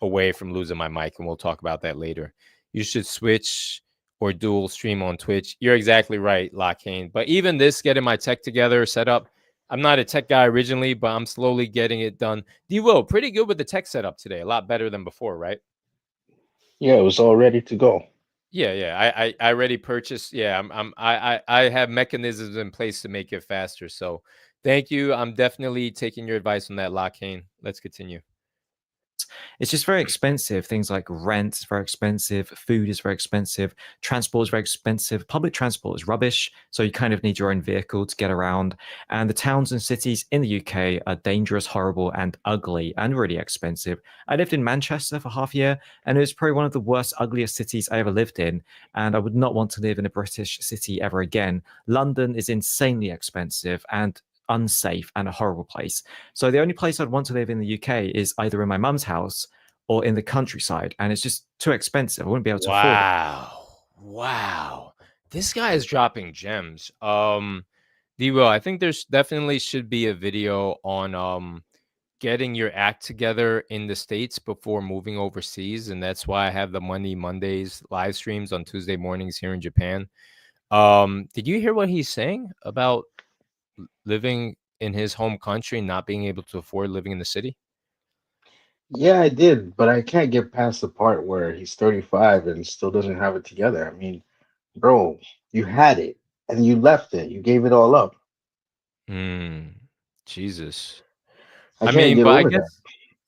away from losing my mic, and we'll talk about that later. You should switch or dual stream on Twitch. You're exactly right, Lockane. But even this, getting my tech together, set up. I'm not a tech guy originally, but I'm slowly getting it done. D-Will, pretty good with the tech setup today. A lot better than before, right? Yeah, it was all ready to go. Yeah. I already purchased. Yeah, I have mechanisms in place to make it faster. So thank you. I'm definitely taking your advice on that, Lockane. Let's continue. It's just very expensive. Things like rent is very expensive, food is very expensive, transport is very expensive, public transport is rubbish. So you kind of need your own vehicle to get around. And the towns and cities in the UK are dangerous, horrible, and ugly and really expensive. I lived in Manchester for half a year, and it was probably one of the worst, ugliest cities I ever lived in. And I would not want to live in a British city ever again. London is insanely expensive, and unsafe and a horrible place. So the only place I'd want to live in the UK is either in my mum's house or in the countryside, and it's just too expensive. I wouldn't be able to afford it. Wow. Wow. This guy is dropping gems. D-Will, I think there's definitely should be a video on getting your act together in the States before moving overseas. And that's why I have the Monday Mondays live streams on Tuesday mornings here in Japan. Did you hear what he's saying about living in his home country and not being able to afford living in the city? Yeah, I did, but I can't get past the part where he's 35 and still doesn't have it together. I mean, bro, you had it and you left it. You gave it all up. Hmm. Jesus. I I can't mean, get but I over that. guess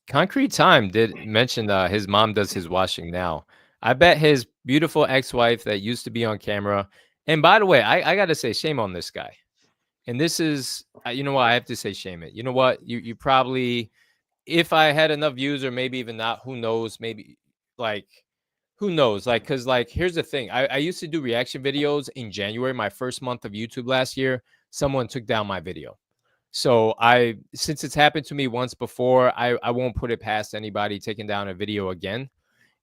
Concrete Time did mention his mom does his washing now. I bet his beautiful ex-wife that used to be on camera. And by the way, I gotta say, shame on this guy. And this is, you know what? I have to say, shame it. You know what? You probably, if I had enough views, or maybe even not, who knows? Maybe like, who knows? Like, cause like, here's the thing. I used to do reaction videos in January, my first month of YouTube last year. Someone took down my video. So since it's happened to me once before, I won't put it past anybody taking down a video again.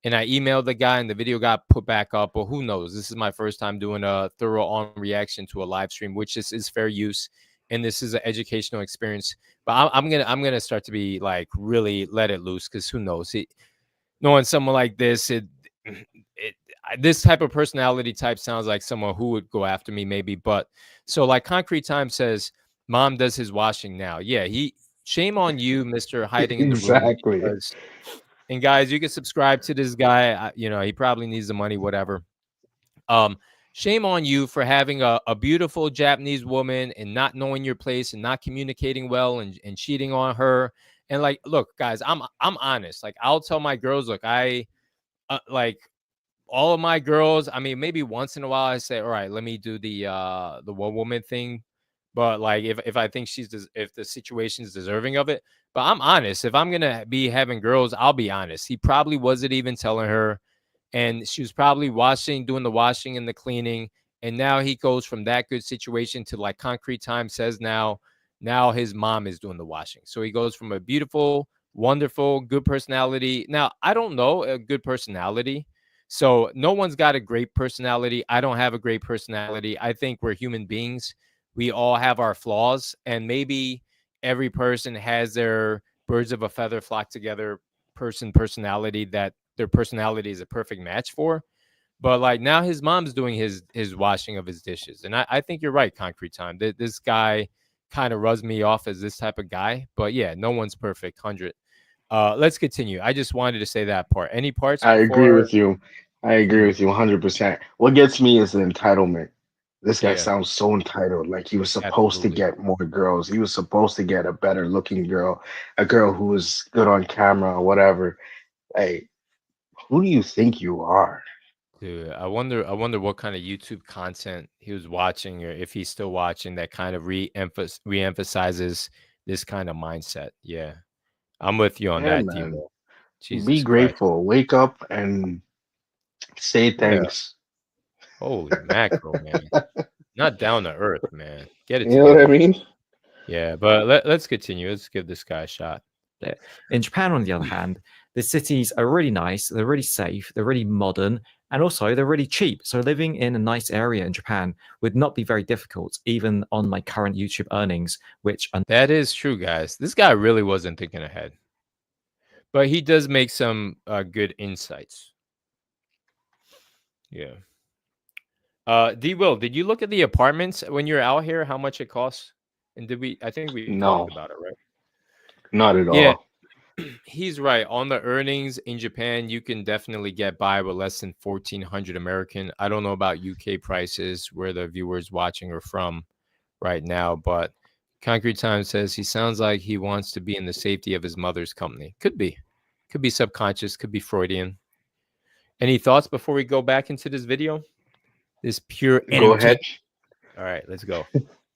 And I emailed the guy, and the video got put back up. But who knows? This is my first time doing a thorough on reaction to a live stream, which is fair use, and this is an educational experience. But I'm gonna start to be like really let it loose, because who knows? Knowing someone like this, this type of personality type sounds like someone who would go after me, maybe. But so like Concrete Time says, mom does his washing now. Yeah, shame on you, Mr. Hiding in the Room, Exactly. because and guys, you can subscribe to this guy. He probably needs the money, whatever. Um, Shame on you for having a beautiful Japanese woman and not knowing your place and not communicating well, and cheating on her. And like, look, guys, I'm honest. Like, I'll tell my girls, look, I like all of my girls. I mean, maybe once in a while I say, all right, let me do the one woman thing. But like, if I think if the situation is deserving of it. But I'm honest. If I'm gonna be having girls, I'll be honest. He probably wasn't even telling her, and she was probably doing the washing and the cleaning. And now he goes from that good situation to, like Concrete Time says, now his mom is doing the washing. So he goes from a beautiful, wonderful, good personality. Now, I don't know a good personality. So no one's got a great personality. I don't have a great personality. I think we're human beings. We all have our flaws, and maybe every person has their birds of a feather flock together personality that their personality is a perfect match for. But like, now his mom's doing his washing of his dishes. And I think you're right, Concrete Time. This guy kind of rubs me off as this type of guy. But yeah, no one's perfect. 100. Let's continue. I just wanted to say that part. Any parts I agree before? with you. I agree Mhm. with you 100%. What gets me is the entitlement. This guy Yeah, sounds so entitled, like he was supposed to absolutely. get more girls. He was supposed to get a better looking girl, a girl who was good on camera or whatever. Hey, who do you think you are? Dude, I wonder what kind of YouTube content he was watching, or if he's still watching, that kind of re-emphasizes this kind of mindset. Yeah. I'm with you on Yeah, that, man. Demo. Be Jesus Christ. grateful. Wake up and say Yeah. thanks. Holy mackerel, man. Not down to earth, man. Get it You know what I together. mean? Yeah, but let's continue. Let's give this guy a shot. It. In Japan, on the other hand, the cities are really nice, they're really safe, they're really modern, and also they're really cheap. So living in a nice area in Japan would not be very difficult, even on my current YouTube earnings, which are That is true, guys. This guy really wasn't thinking ahead, but he does make some good insights. Yeah. D Will, did you look at the apartments when you're out here? How much it costs? And did we? I think we talked No, about it, right? not at Yeah, all. he's right. On the earnings in Japan, you can definitely get by with less than 1,400 American. I don't know about UK prices where the viewers watching are from right now, but Concrete Time says he sounds like he wants to be in the safety of his mother's company. Could be subconscious, could be Freudian. Any thoughts before we go back into this video? This pure Go ahead. energy. All right, let's go.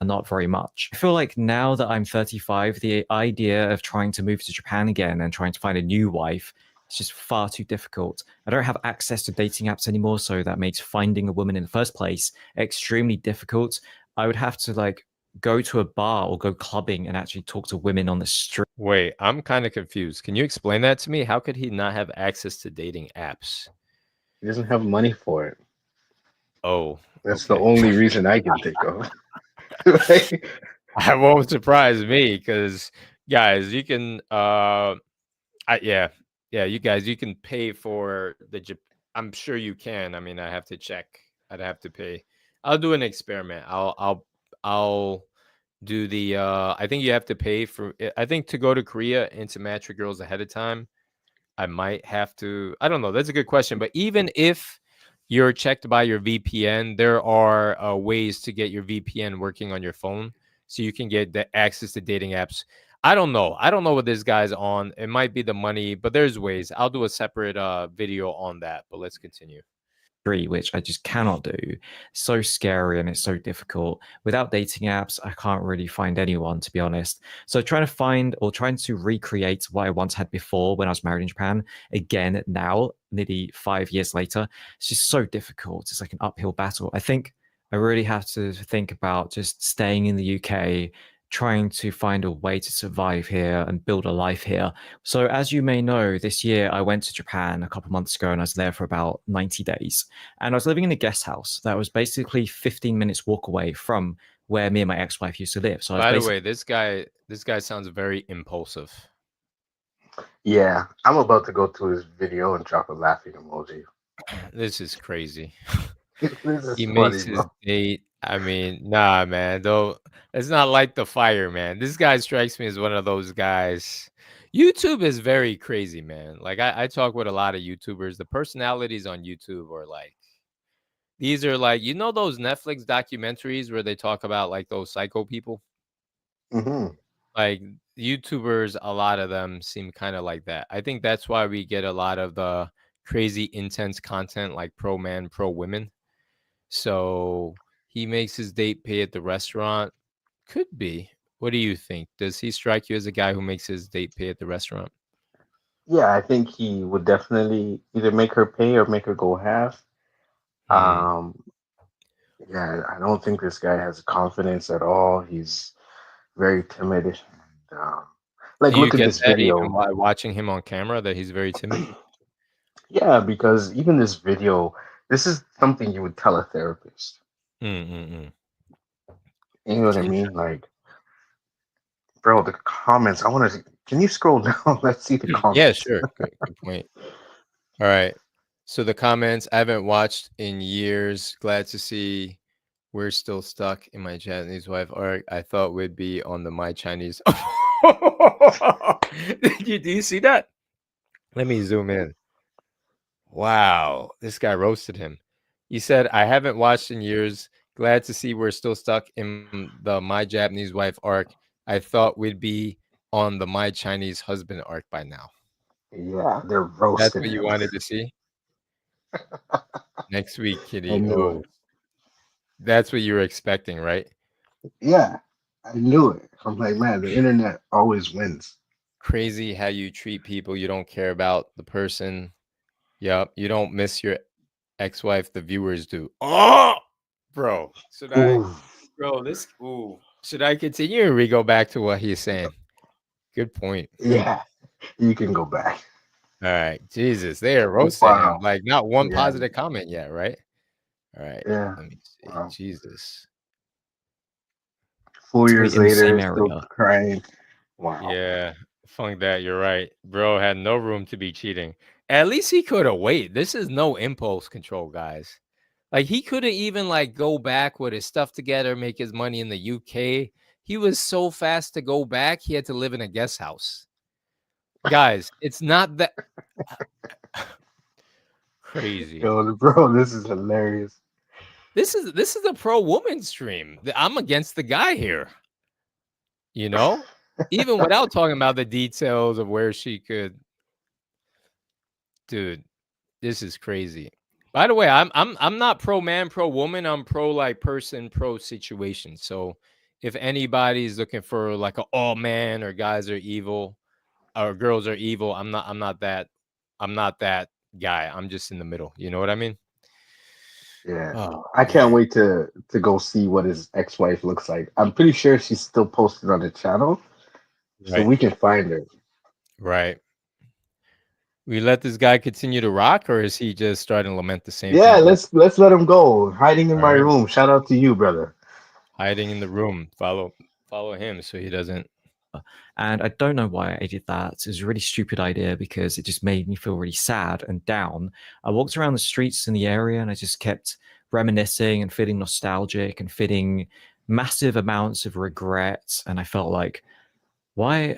not very much. I feel like now that I'm 35, the idea of trying to move to Japan again and trying to find a new wife is just far too difficult. I don't have access to dating apps anymore, so that makes finding a woman in the first place extremely difficult. I would have to like go to a bar or go clubbing and actually talk to women on the street. Wait, I'm kind of confused. Can you explain that to me? How could he not have access to dating apps? He doesn't have money for it. Oh, That's the okay. only reason I can think of. Right? I won't surprise me because guys, you can yeah. Yeah, you guys, you can pay for the I'm sure you can. I mean, I have to check. I'd have to pay. I'll do an experiment. I'll do the I think you have to pay for I think to go to Korea and to match with girls ahead of time. I might have to. I don't know. That's a good question. But even if you're checked by your VPN, there are ways to get your VPN working on your phone so you can get the access to dating apps. I don't know. I don't know what this guy's on. It might be the money, but there's ways. I'll do a separate video on that. But let's continue. Which I just cannot do. So scary and it's so difficult. Without dating apps, I can't really find anyone, to be honest. So trying to recreate what I once had before when I was married in Japan, again now, nearly 5 years later, it's just so difficult. It's like an uphill battle. I think I really have to think about just staying in the UK, trying to find a way to survive here and build a life here. So, as you may know, this year I went to Japan a couple months ago and I was there for about 90 days. And I was living in a guest house that was basically 15 minutes walk away from where me and my ex-wife used to live. So I was By the basically way, this guy sounds very impulsive. Yeah, I'm about to go to his video and drop a laughing emoji. This is crazy. This is He funny, makes his bro. date. I mean, nah, man. Though it's not like the fire, man. This guy strikes me as one of those guys. YouTube is very crazy, man. Like I talk with a lot of YouTubers. The personalities on YouTube are like these are like those Netflix documentaries where they talk about like those psycho people. Hmm. Like YouTubers, a lot of them seem kind of like that. I think that's why we get a lot of the crazy intense content like pro man, pro women. So he makes his date pay at the restaurant. Could be. What do you think? Does he strike you as a guy who makes his date pay at the restaurant? Yeah, I think he would definitely either make her pay or make her go half. Hmm. Um, yeah, I don't think this guy has confidence at all. He's very timid. And, Do like, you look at get this that even video. while watching him on camera that he's very timid? Yeah, because even this video, this is something you would tell a therapist. Mm-mm-mm. You know what I mean? Like, bro, the comments. I want to. Can you scroll down? Let's see the Yeah, comments. sure. Good point. All right. So the comments I haven't watched in years. Glad to see we're still stuck in my Japanese wife arc. I thought we'd be on the my Chinese. Do you see that? Let me zoom in. Wow, this guy roasted him. He said, I haven't watched in years. Glad to see we're still stuck in the My Japanese Wife arc. I thought we'd be on the My Chinese Husband arc by now. Yeah, they're That's roasting what you him. wanted to see? Next week, I Kitty. knew Oh, it. that's what you were expecting, right? Yeah, I knew it. I'm like, man, the internet always wins. Crazy how you treat people. You don't care about the person. Yep. You don't miss your ex-wife. The viewers do. Oh, bro. Should I? Ooh, Bro, this should I continue or we go back to what he's saying? Good point. yeah, you can go back. All right. Jesus, they are roasting him. Wow. Like not one Yeah, positive comment yet, right? All right. yeah. Let me see. Wow. Jesus. 4 years in the same later, still area. crying. Wow. Yeah. Funk that. You're right. Bro had no room to be cheating. At least he could have waited. This is no impulse control, guys. Like he couldn't even like go back with his stuff together, make his money in the UK. He was so fast to go back, he had to live in a guest house. Guys, it's not that crazy. Yo, bro, this is hilarious. This is a pro woman stream. I'm against the guy here, you know? Even without talking about the details of where she could dude, this is crazy. By the way, I'm not pro man, pro woman. I'm pro like person, pro situation. So if anybody's looking for like a all man or guys are evil or girls are evil, I'm not that guy. I'm just in the middle. You know what I mean? Yeah. Oh I can't man. wait to go see what his ex-wife looks like. I'm pretty sure she's still posted on the channel, so Right. we can find her. Right. We let this guy continue to rock, or is he just starting to lament the same Yeah, thing? let's let him go. Hiding in All my right. room. Shout out to you, brother. Hiding in the room. Follow him so he doesn't. And I don't know why I did that. It was a really stupid idea because it just made me feel really sad and down. I walked around the streets in the area and I just kept reminiscing and feeling nostalgic and feeling massive amounts of regret. And I felt like, why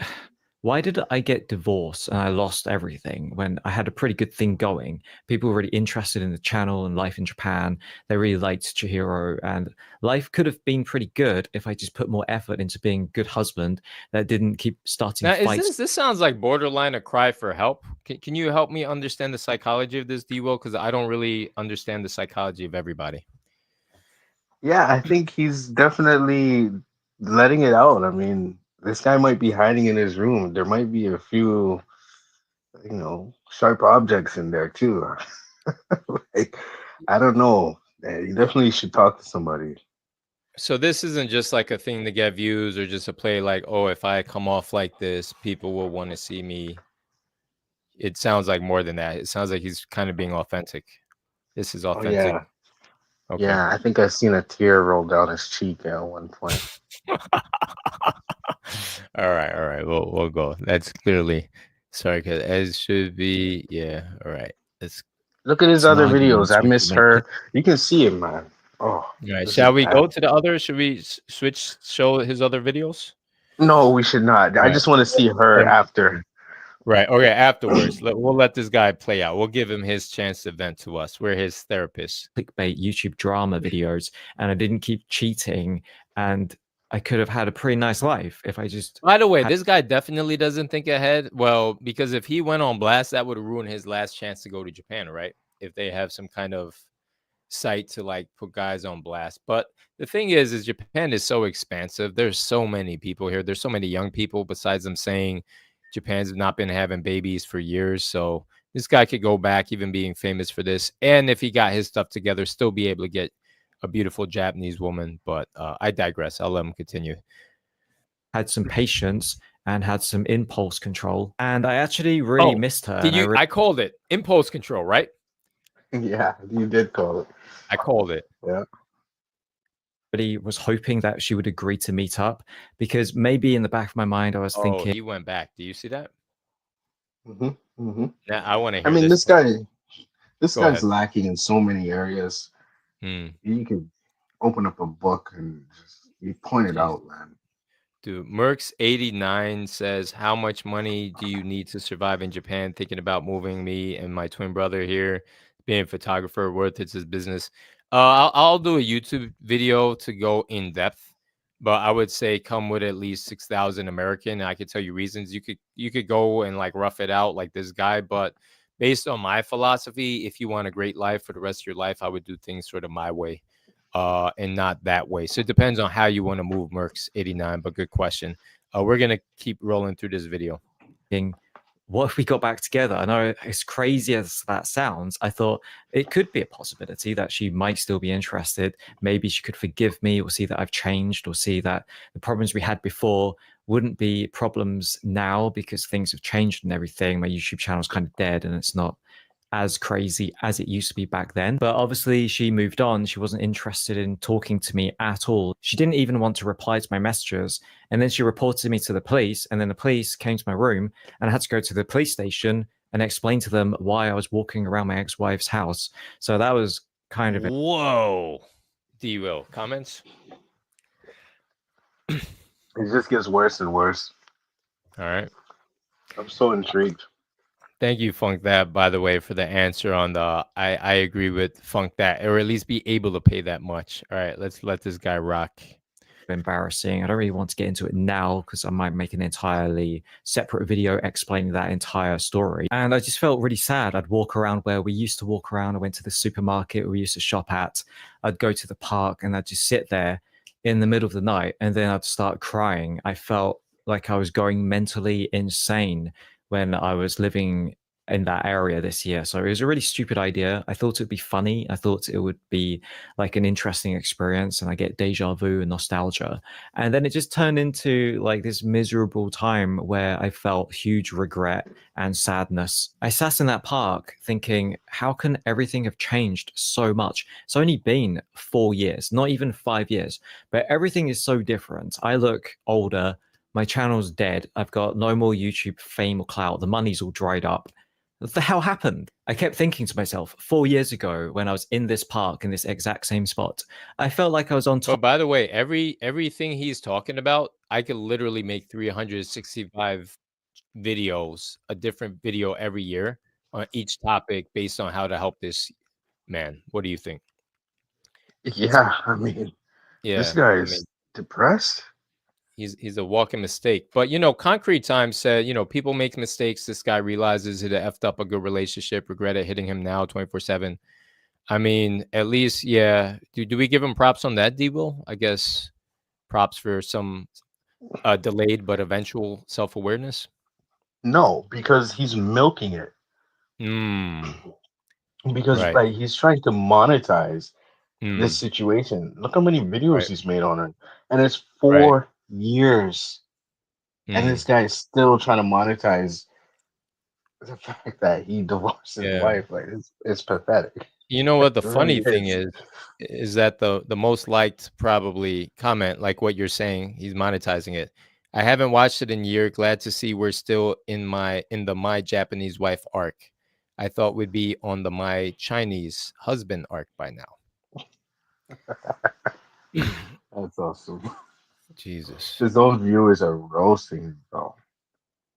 why did I get divorced and I lost everything when I had a pretty good thing going? People were really interested in the channel and life in Japan. They really liked Chihiro, and life could have been pretty good if I just put more effort into being a good husband that didn't keep starting Now, is fights. this sounds like borderline a cry for help? Can you help me understand the psychology of this, D Will? Because I don't really understand the psychology of everybody. Yeah, I think he's definitely letting it out. I mean, this guy might be hiding in his room. There might be a few, sharp objects in there too. Like, I don't know. You definitely should talk to somebody. So this isn't just like a thing to get views or just a play like, oh, if I come off like this, people will want to see me. It sounds like more than that. It sounds like he's kind of being authentic. This is Oh authentic. yeah, Okay. yeah. I think I seen a tear roll down his cheek at one point. All right. We'll go. That's clearly sorry, because as should be. Yeah. All right. That's Look at his and other videos. arguments I with miss roommate. her. You can see it, man. Oh, all right. this is Shall we go bad. to the other? Should we switch? Show his other videos. No, we should not. All I right. just want to see Let her him- after. right. Okay. Afterwards, we'll let this guy play out. We'll give him his chance to vent to us. We're his therapist. Clickbait YouTube drama videos, and I didn't keep cheating, and I could have had a pretty nice life if I just By the way, had this guy definitely doesn't think ahead. Well, because if he went on blast, that would ruin his last chance to go to Japan, right? If they have some kind of site to like put guys on blast. But the thing is Japan is so expansive. There's so many people here. There's so many young people besides them saying Japan's not been having babies for years. So this guy could go back even being famous for this. And if he got his stuff together, still be able to get a beautiful Japanese woman. But I digress. I'll let him continue. had some patience and had some impulse control, and I actually really missed her. Did And I you? really I called it impulse control, right? Yeah, you did call it. I called it. Yeah. was hoping that she would agree to meet up, because maybe in the back of my mind I was Oh, thinking he went back. Do you see that? hmm hmm Now I want to I hear mean, this. this Go guy's ahead. lacking in so many areas. Hmm. You could open up a book and just you point it Jeez. out, man. Dude, Mercs89 says, how much money do you need to survive in Japan? Thinking about moving me and my twin brother here, being a photographer, worth it's his business. I'll do a YouTube video to go in depth, but I would say come with at least 6,000 American. I could tell you reasons. You could go and like rough it out like this guy, but based on my philosophy, if you want a great life for the rest of your life, I would do things sort of my way and not that way. So it depends on how you want to move Mercs 89, but good question. We're going to keep rolling through this video. what if we got back together? I know, as crazy as that sounds, I thought it could be a possibility that she might still be interested. Maybe she could forgive me, or see that I've changed, or see that the problems we had before wouldn't be problems now because things have changed and everything. My YouTube channel is kind of dead and it's not as crazy as it used to be back then. But obviously she moved on. She wasn't interested in talking to me at all. She didn't even want to reply to my messages. And then she reported me to the police. And then the police came to my room, and I had to go to the police station and explain to them why I was walking around my ex-wife's house. So that was kind of Whoa. D Will, comments? It just gets worse and worse. All right. I'm so intrigued. Thank you, Funk That, by the way, for the answer on the I agree with Funk That, or at least be able to pay that much. All right, let's let this guy rock. embarrassing. I don't really want to get into it now because I might make an entirely separate video explaining that entire story. And I just felt really sad. I'd walk around where we used to walk around. I went to the supermarket we used to shop at. I'd go to the park and I'd just sit there in the middle of the night, and then I'd start crying. I felt like I was going mentally insane when I was living in that area this year. So it was a really stupid idea. I thought it'd be funny. I thought it would be like an interesting experience and I get deja vu and nostalgia. And then it just turned into like this miserable time where I felt huge regret and sadness. I sat in that park thinking, how can everything have changed so much? It's only been 4 years, not even 5 years, but everything is so different. I look older. My channel's dead. I've got no more YouTube fame or clout. The money's all dried up. What the hell happened? I kept thinking to myself, 4 years ago, when I was in this park in this exact same spot, I felt like I was on But top. by the way, everything he's talking about, I could literally make 365 videos, a different video every year on each topic based on how to help this man. What do you think? Yeah, I mean, this Yeah, guy I mean, is depressed. he's a walking mistake. But Concrete Time said, people make mistakes. This guy realizes it effed up a good relationship, regret it hitting him now 24/7. I mean, at least, yeah. Do we give him props on that, D-Will? I guess props for some delayed but eventual self-awareness. No, because he's milking it. Mm, Because right. like he's trying to monetize this Mm, situation. Look how many videos right. he's made on it, and it's Right. 4 years, and Mm, this guy is still trying to monetize the fact that he divorced his yeah. wife. Like it's pathetic. You know It what the really funny thing is. is that the most liked probably comment, like what you're saying, he's monetizing it. I haven't watched it in a year. Glad to see we're still in the my Japanese wife arc. I thought we'd be on the my Chinese husband arc by now. That's awesome. Jesus. His own viewers are roasting him, bro.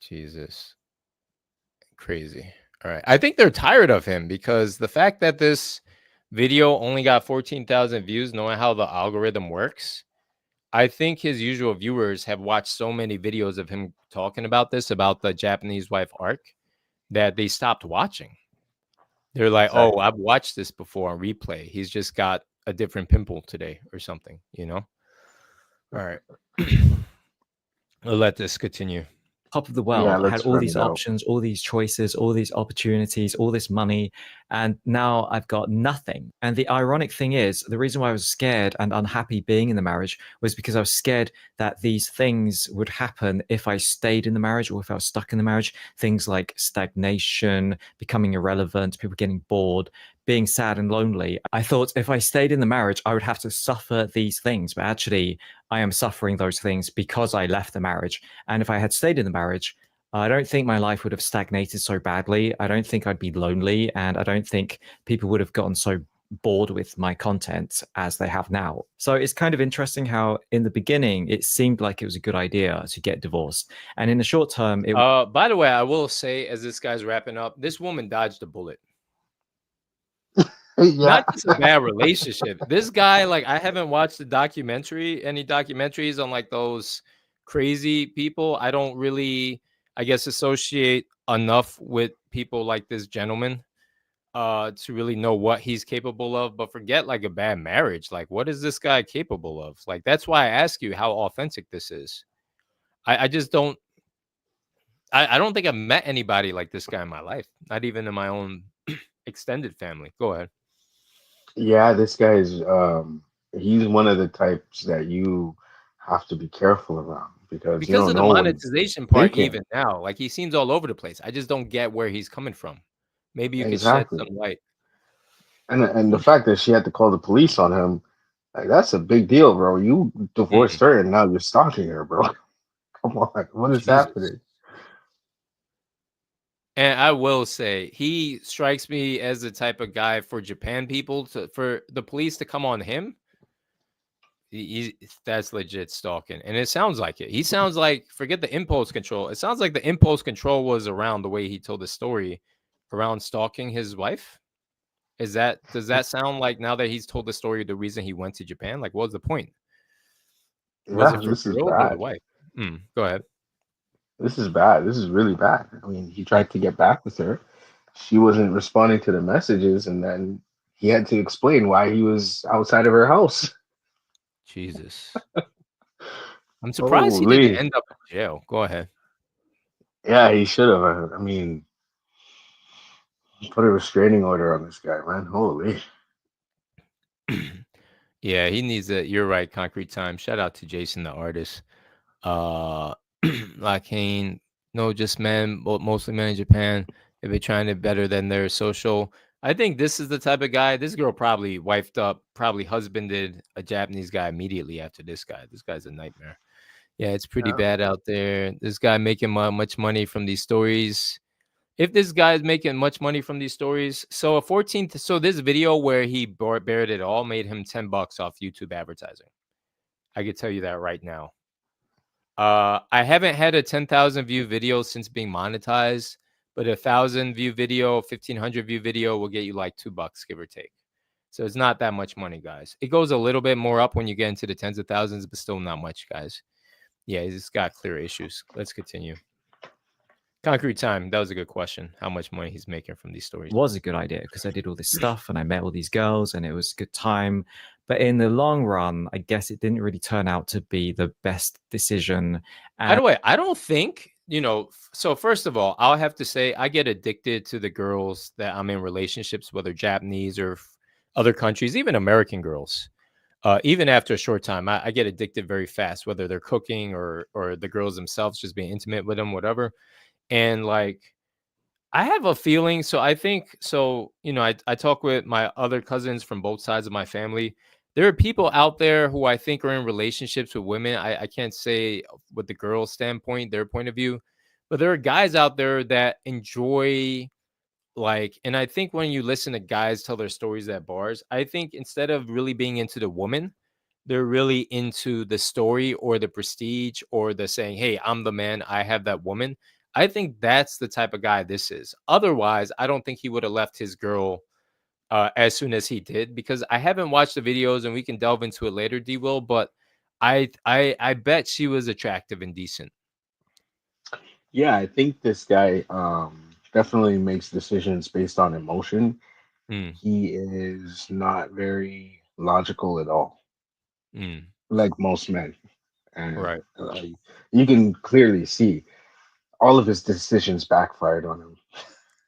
Jesus. Crazy. All right. I think they're tired of him because the fact that this video only got 14,000 views, knowing how the algorithm works, I think his usual viewers have watched so many videos of him talking about this, about the Japanese wife arc, that they stopped watching. They're like, oh, Exactly. I've watched this before on replay. He's just got a different pimple today or something. All right. We'll let this continue. Top of the Yeah, world. I had let's all run these it out. options, all these choices, all these opportunities, all this money, and now I've got nothing. And the ironic thing is, the reason why I was scared and unhappy being in the marriage was because I was scared that these things would happen if I stayed in the marriage or if I was stuck in the marriage. Things like stagnation, becoming irrelevant, people getting bored, being sad and lonely. I thought if I stayed in the marriage, I would have to suffer these things. But actually, I am suffering those things because I left the marriage. And if I had stayed in the marriage, I don't think my life would have stagnated so badly. I don't think I'd be lonely. And I don't think people would have gotten so bored with my content as they have now. So it's kind of interesting how in the beginning it seemed like it was a good idea to get divorced. And in the short term, it By the way, I will say, as this guy's wrapping up, this woman dodged a bullet. Yeah, Not just a bad relationship. This guy, like, I haven't watched any documentaries on like those crazy people. I don't really, I guess, associate enough with people like this gentleman to really know what he's capable of. But forget like a bad marriage. Like, what is this guy capable of? Like, that's why I ask you how authentic this is. I just don't I don't think I've met anybody like this guy in my life, not even in my own extended family. Go ahead. yeah. This guy is he's one of the types that you have to be careful around because you Because don't of the know what he's monetization part, thinking. even now, like he seems all over the place. I just don't get where he's coming from. Maybe you could shed Exactly. some light. And the fact that she had to call the police on him, like that's a big deal, bro. You divorced Mm, her and now you're stalking her, bro. Come on, what is Jesus. happening? And I will say, he strikes me as the type of guy for Japan people for the police to come on him. That's legit stalking, and it sounds like it. He sounds like, forget the impulse control. It sounds like the impulse control was around the way he told the story, around stalking his wife. Does that sound like, now that he's told the story, the reason he went to Japan? Like, what was the point? Was Yeah, it for this is girls or the bad. wife? Go ahead. This is bad. This is really bad. I mean, he tried to get back with her. She wasn't responding to the messages, and then he had to explain why he was outside of her house. Jesus. I'm surprised he didn't Holy. end up in jail. Go ahead. Yeah, he should have. I mean, Put a restraining order on this guy, man. Holy. Yeah, he needs a. You're right, Concrete Time. Shout out to Jason, the artist. Uh, Lacane, no, just men, mostly men in Japan. If they're trying to better than their social, I think this is the type of guy. This girl probably wifed up, probably husbanded a Japanese guy immediately after this guy. This guy's a nightmare. Yeah, it's pretty Yeah. bad out there. This guy making much money from these stories. If this guy's making much money from these stories, so a 14th, so this video where he buried it all made him $10 off YouTube advertising. I could tell you that right now. I haven't had a 10,000 view video since being monetized, but 1,000 view video, 1,500 view video will get you like $2, give or take. So it's not that much money, guys. It goes a little bit more up when you get into the tens of thousands, but still not much, guys. Yeah, he's got clear issues. Let's continue. Concrete Time. That was a good question. How much money he's making from these stories? Was a good idea because I did all this stuff and I met all these girls and it was a good time. But in the long run, I guess it didn't really turn out to be the best decision. By the way, I don't think, so first of all, I'll have to say I get addicted to the girls that I'm in relationships, whether Japanese or other countries, even American girls. Even after a short time, I get addicted very fast, whether they're cooking or the girls themselves just being intimate with them, whatever. And like, I have a feeling. So I think so. I talk with my other cousins from both sides of my family. There are people out there who I think are in relationships with women. I can't say with the girl standpoint, their point of view, but there are guys out there that enjoy and I think when you listen to guys tell their stories at bars, I think instead of really being into the woman, they're really into the story or the prestige or the saying, hey, I'm the man, I have that woman. I think that's the type of guy this is. Otherwise, I don't think he would have left his girl as soon as he did, because I haven't watched the videos and we can delve into it later, D Will, but I bet she was attractive and decent. Yeah, I think this guy definitely makes decisions based on emotion. Mm, He is not very logical at all, mm, like most men. And right. you can clearly see all of his decisions backfired on him.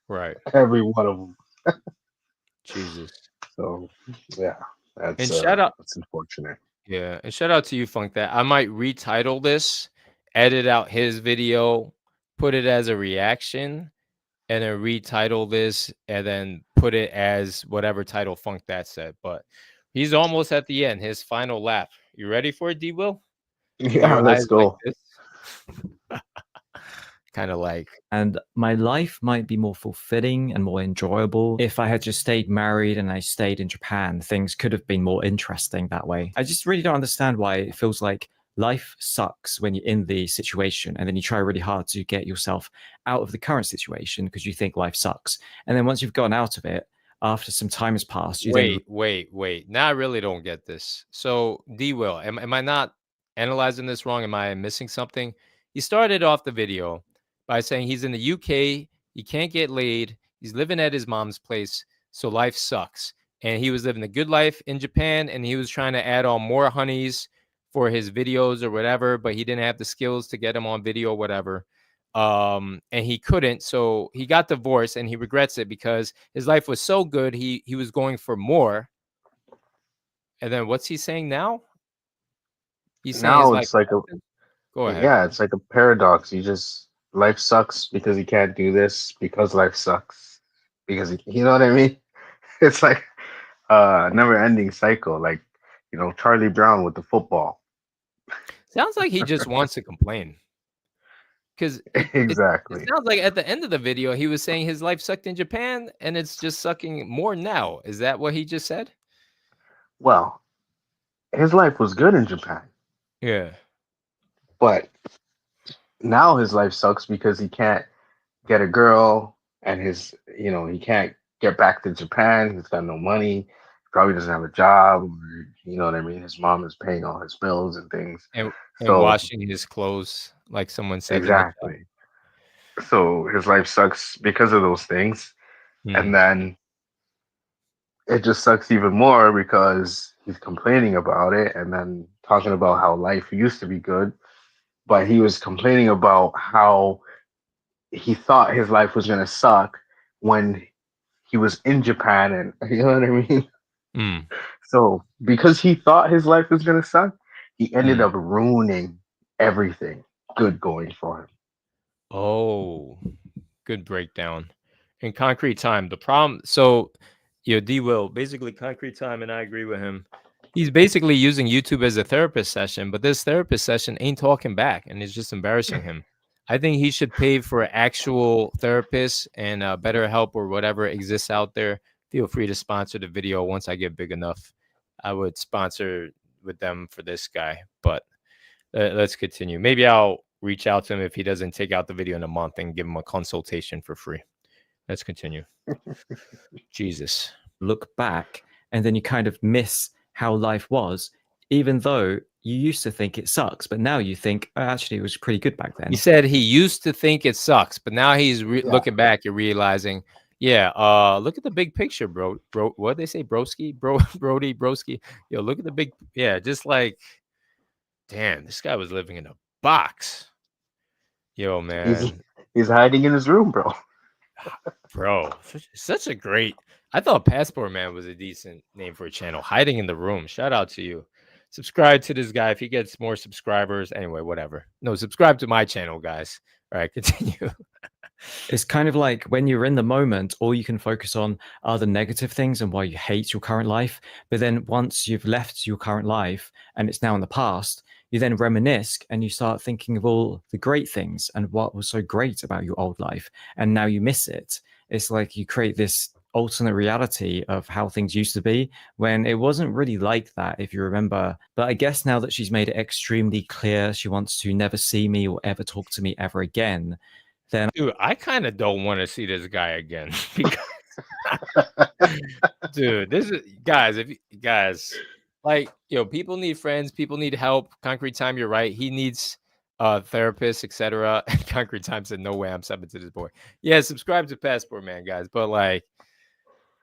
Right. Every one of them. Jesus. So yeah, And shout out. that's unfortunate. Yeah, and shout out to you, Funk. That I might retitle this, edit out his video, put it as a reaction, and then retitle this, and then put it as whatever title Funk that said. But he's almost at the end, his final lap. You ready for it, D Will? With Yeah, your let's eyes like go. this, kind of like. And my life might be more fulfilling and more enjoyable if I had just stayed married and I stayed in Japan. Things could have been more interesting that way. I just really don't understand why it feels like life sucks when you're in the situation and then you try really hard to get yourself out of the current situation because you think life sucks. And then once you've gotten out of it, after some time has passed, you then Wait. Now I really don't get this. So D Will, am I not analyzing this wrong? Am I missing something? He started off the video by saying he's in the UK, he can't get laid, he's living at his mom's place, so life sucks. And he was living a good life in Japan, and he was trying to add on more honeys for his videos or whatever, but he didn't have the skills to get them on video or whatever. And he couldn't, so he got divorced and he regrets it because his life was so good, he was going for more. And then what's he saying now? He's saying his Now life it's like a sucks? Go ahead. yeah, it's like a paradox. You just life sucks because he can't do this because life sucks because you know what I mean? It's like never ending cycle, like Charlie Brown with the football. Sounds like he just wants to complain. Because it Exactly. sounds like at the end of the video, he was saying his life sucked in Japan and it's just sucking more now. Is that what he just said? Well, his life was good in Japan, Yeah. but now his life sucks because he can't get a girl and he can't get back to Japan. He's got no money. Probably doesn't have a job. Or, you know what I mean? His mom is paying all his bills and things. And So washing his clothes, like someone said in the chat. exactly. So his life sucks because of those things. Hmm. And then it just sucks even more because he's complaining about it and then talking about how life used to be good. But he was complaining about how he thought his life was going to suck when he was in Japan, and you know what I mean. Mm, So because he thought his life was gonna suck, he ended mm. up ruining everything good going for him. Oh, good breakdown. In Concrete Time, the problem. So, D will basically Concrete Time, and I agree with him. He's basically using YouTube as a therapist session, but this therapist session ain't talking back, and it's just embarrassing him. I think he should pay for actual therapists and BetterHelp or whatever exists out there. Feel free to sponsor the video once I get big enough. I would sponsor with them for this guy, but let's continue. Maybe I'll reach out to him if he doesn't take out the video in a month and give him a consultation for free. Let's continue. Jesus. Look back and then you kind of miss how life was, even though you used to think it sucks, but now you think, oh, actually, it was pretty good back He then. said he used to think it sucks, but now he's Yeah, looking back and realizing, yeah, look at the big picture, bro. What they say, broski, bro, Brody, broski. Yo, look at the big, yeah, just like, damn, this guy was living in a box. Yo, he's man, he's hiding in his room, bro. bro, such a great. I thought Passport Man was a decent name for a channel. Hiding in the room. Shout out to you. Subscribe to this guy if he gets more subscribers. Anyway, whatever. No, subscribe to my channel, guys. All right, continue. It's kind of like when you're in the moment, all you can focus on are the negative things and why you hate your current life. But then once you've left your current life and it's now in the past, you then reminisce and you start thinking of all the great things and what was so great about your old life. And now you miss it. It's like you create this alternate reality of how things used to be when it wasn't really like that, if you remember. But I guess now that she's made it extremely clear she wants to never see me or ever talk to me ever again, then Dude, I kind of don't want to see this guy again because dude, this is guys, if guys like people need friends, people need help. Concrete Time, you're right. He needs therapists, etc. Concrete Time said, "No way, I'm subbing to this boy." Yeah, subscribe to Passport Man, guys. But like,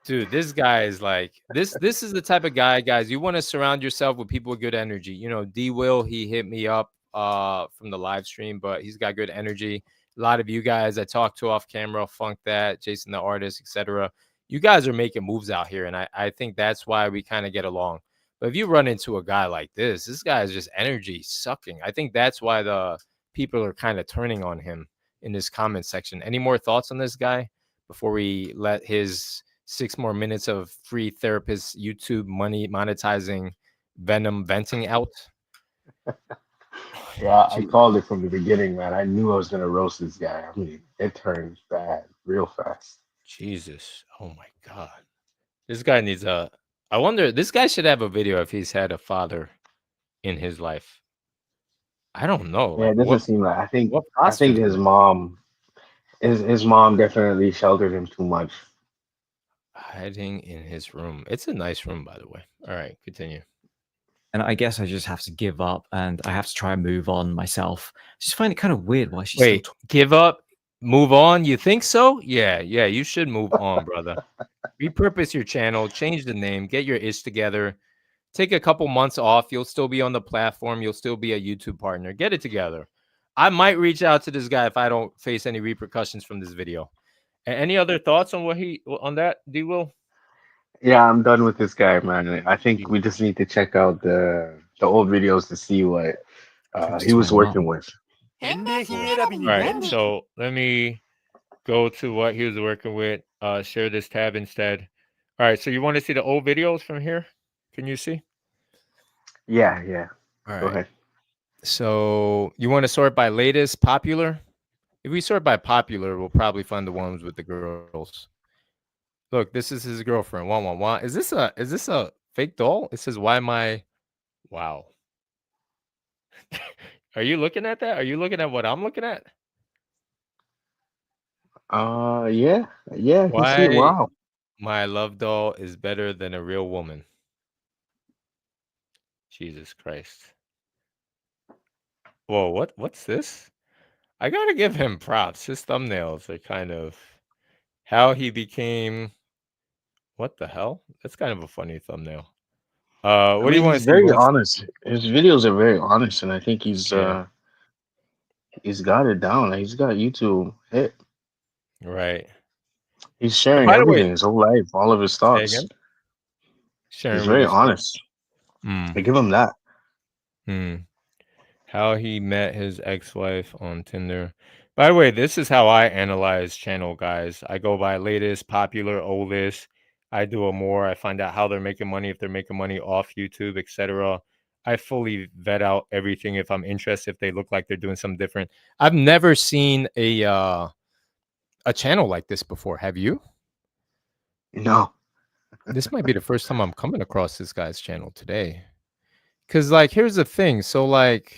dude, this guy is like this. This is the type of guy, guys. You want to surround yourself with people with good energy. D Will, he hit me up from the live stream, but he's got good energy. A lot of you guys I talked to off camera, Funk That, Jason the Artist, etc. You guys are making moves out here, and I think that's why we kind of get along. But if you run into a guy like this guy is just energy sucking. I think that's why the people are kind of turning on him in this comment section. Any more thoughts on this guy before we let his 6 more minutes of free therapist YouTube money monetizing venom venting out? Yeah, I Gee, called it from the beginning, man. I knew I was gonna roast this guy. I mean, it turned bad real fast. Jesus. Oh my God. This guy needs a. I wonder, this guy should have a video if he's had a father in his life. I don't know. Yeah, Like, it doesn't seem like. what I think fosters his him? mom, his mom definitely sheltered him too much. Hiding in his room. It's a nice room, by the way. All right, continue. and I guess I just have to give up and I have to try and move on myself. I just find it kind of weird why she's still Wait, give up, move on. You think so? Yeah, you should move on, brother. Repurpose your channel, change the name, get your ish together. Take a couple months off. You'll still be on the platform. You'll still be a YouTube partner. Get it together. I might reach out to this guy if I don't face any repercussions from this video. Any other thoughts on on that, D Will? Yeah, I'm done with this guy, man. I think we just need to check out the old videos to see what proves he to was end up. working with. All right, so let me go to what he was working with. Share this tab instead. All right, so you want to see the old videos from here? Can you see? Yeah, yeah. All Go right. ahead. So you want to sort by latest, popular? If we sort by popular, we'll probably find the ones with the girls. Look, this is his girlfriend. One. Is this a fake doll? It says, "Why am I?" Wow. Are you looking at that? Are you looking at what I'm looking at? Yeah, yeah. I can see it. Why Wow. my love doll is better than a real woman? Jesus Christ. Whoa, what's this? I gotta give him props. His thumbnails are kind of how he became. What the hell? That's kind of a funny thumbnail. I What do you mean, want he's to see? You very want to honest. His videos are very honest, and I think Yeah, he's got it down. Like, he's got YouTube hit. right. He's sharing By the way, everything, his whole life, all of his say thoughts. again. He's Sharing with very his thoughts. honest. Hmm. I give him that. Hmm. How he met his ex-wife on Tinder. By the way, this is how I analyze channel guys. I go by latest, popular, oldest. I do a more. I find out how they're making money, if they're making money off YouTube, etc. I fully vet out everything if I'm interested, if they look like they're doing something different. I've never seen a channel like this before. Have you? No, This might be the first time I'm coming across this guy's channel today. Cause like here's the thing. So like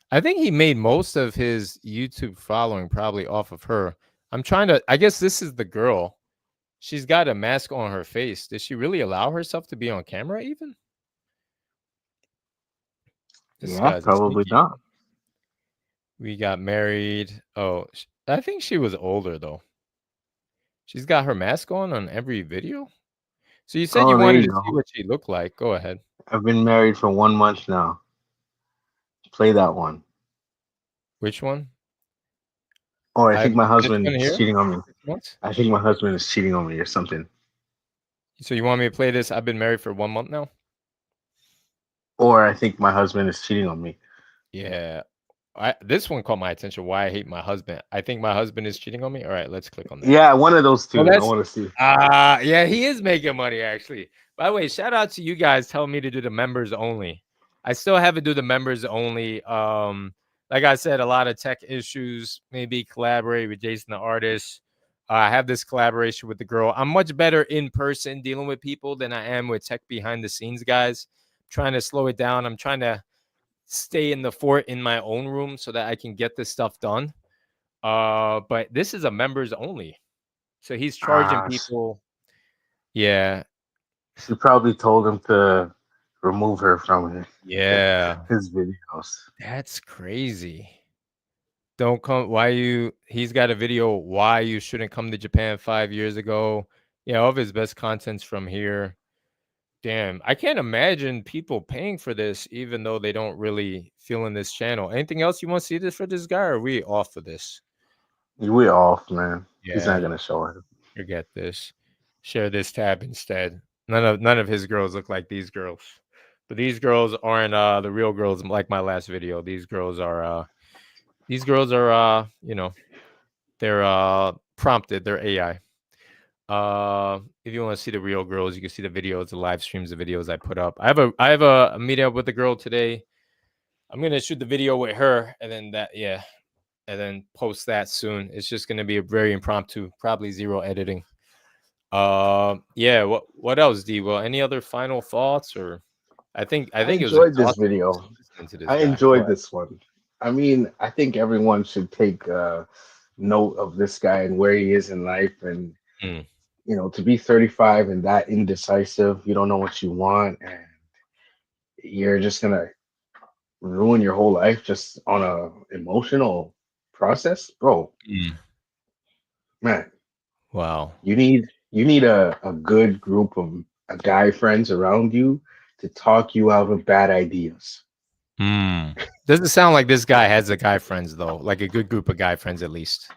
I think he made most of his YouTube following probably off of her. I'm trying to I guess this is the girl. She's got a mask on her face. Did she really allow herself to be on camera even? This yeah, guy's a probably sneaky. not. We got married. Oh, I think she was older though. She's got her mask on every video. So you said you Oh, there wanted you to see go. what she looked like. Go ahead. I've been married for 1 month now. Play that one. Which one? Or I think I'm my this one husband is here. cheating on me. 6 months. I think my husband is cheating on me or something. So you want me to play this? I've been married for 1 month now. Or I think my husband is cheating on me. Yeah. This one caught my attention. Why I hate my husband. I think my husband is cheating on me. All right, let's click on that. Yeah, one of those Oh, two. I that's want to see. yeah, he is making money actually. By the way, shout out to you guys telling me to do the members only. I still have to do the members only. Like I said, a lot of tech issues. Maybe collaborate with Jason the artist. I have this collaboration with the girl. I'm much better in person dealing with people than I am with tech behind the scenes guys. Trying to slow it down. I'm trying to stay in the fort in my own room so that I can get this stuff done. But this is a members only. So he's charging Ah, people. Yeah. she probably told him to remove her from Yeah. his videos. That's crazy. Don't come why you he's got a video why you shouldn't come to Japan 5 years ago. Yeah, all of his best content's from here. Damn, I can't imagine people paying for this even though they don't really feel in this channel. Anything else you want to see this for this guy or are we off of this? We off, man. He's not Yeah. gonna show her. Forget this. Share this tab instead. None of his girls look like these girls. But these girls aren't the real girls like my last video. These girls are they're prompted, they're AI. If you want to see the real girls, you can see the videos, the live streams, the videos I put up. I have a meetup with the girl today. I'm gonna shoot the video with her and then and then post that soon. It's just gonna be a very impromptu, probably zero editing. Yeah. What else, D? Well, any other final thoughts or I I think it was enjoyed this exhausting video. just listening to this I guy. Go enjoyed ahead. this one. I mean, I think everyone should take note of this guy and where he is in life. And, Mm, to be 35 and that indecisive, you don't know what you want, and you're just going to ruin your whole life just on a emotional process. Bro, mm. man, Wow. you need a good group of guy friends around you to talk you out of bad ideas. Mm. Doesn't sound like this guy has a guy friends though, like a good group of guy friends at least.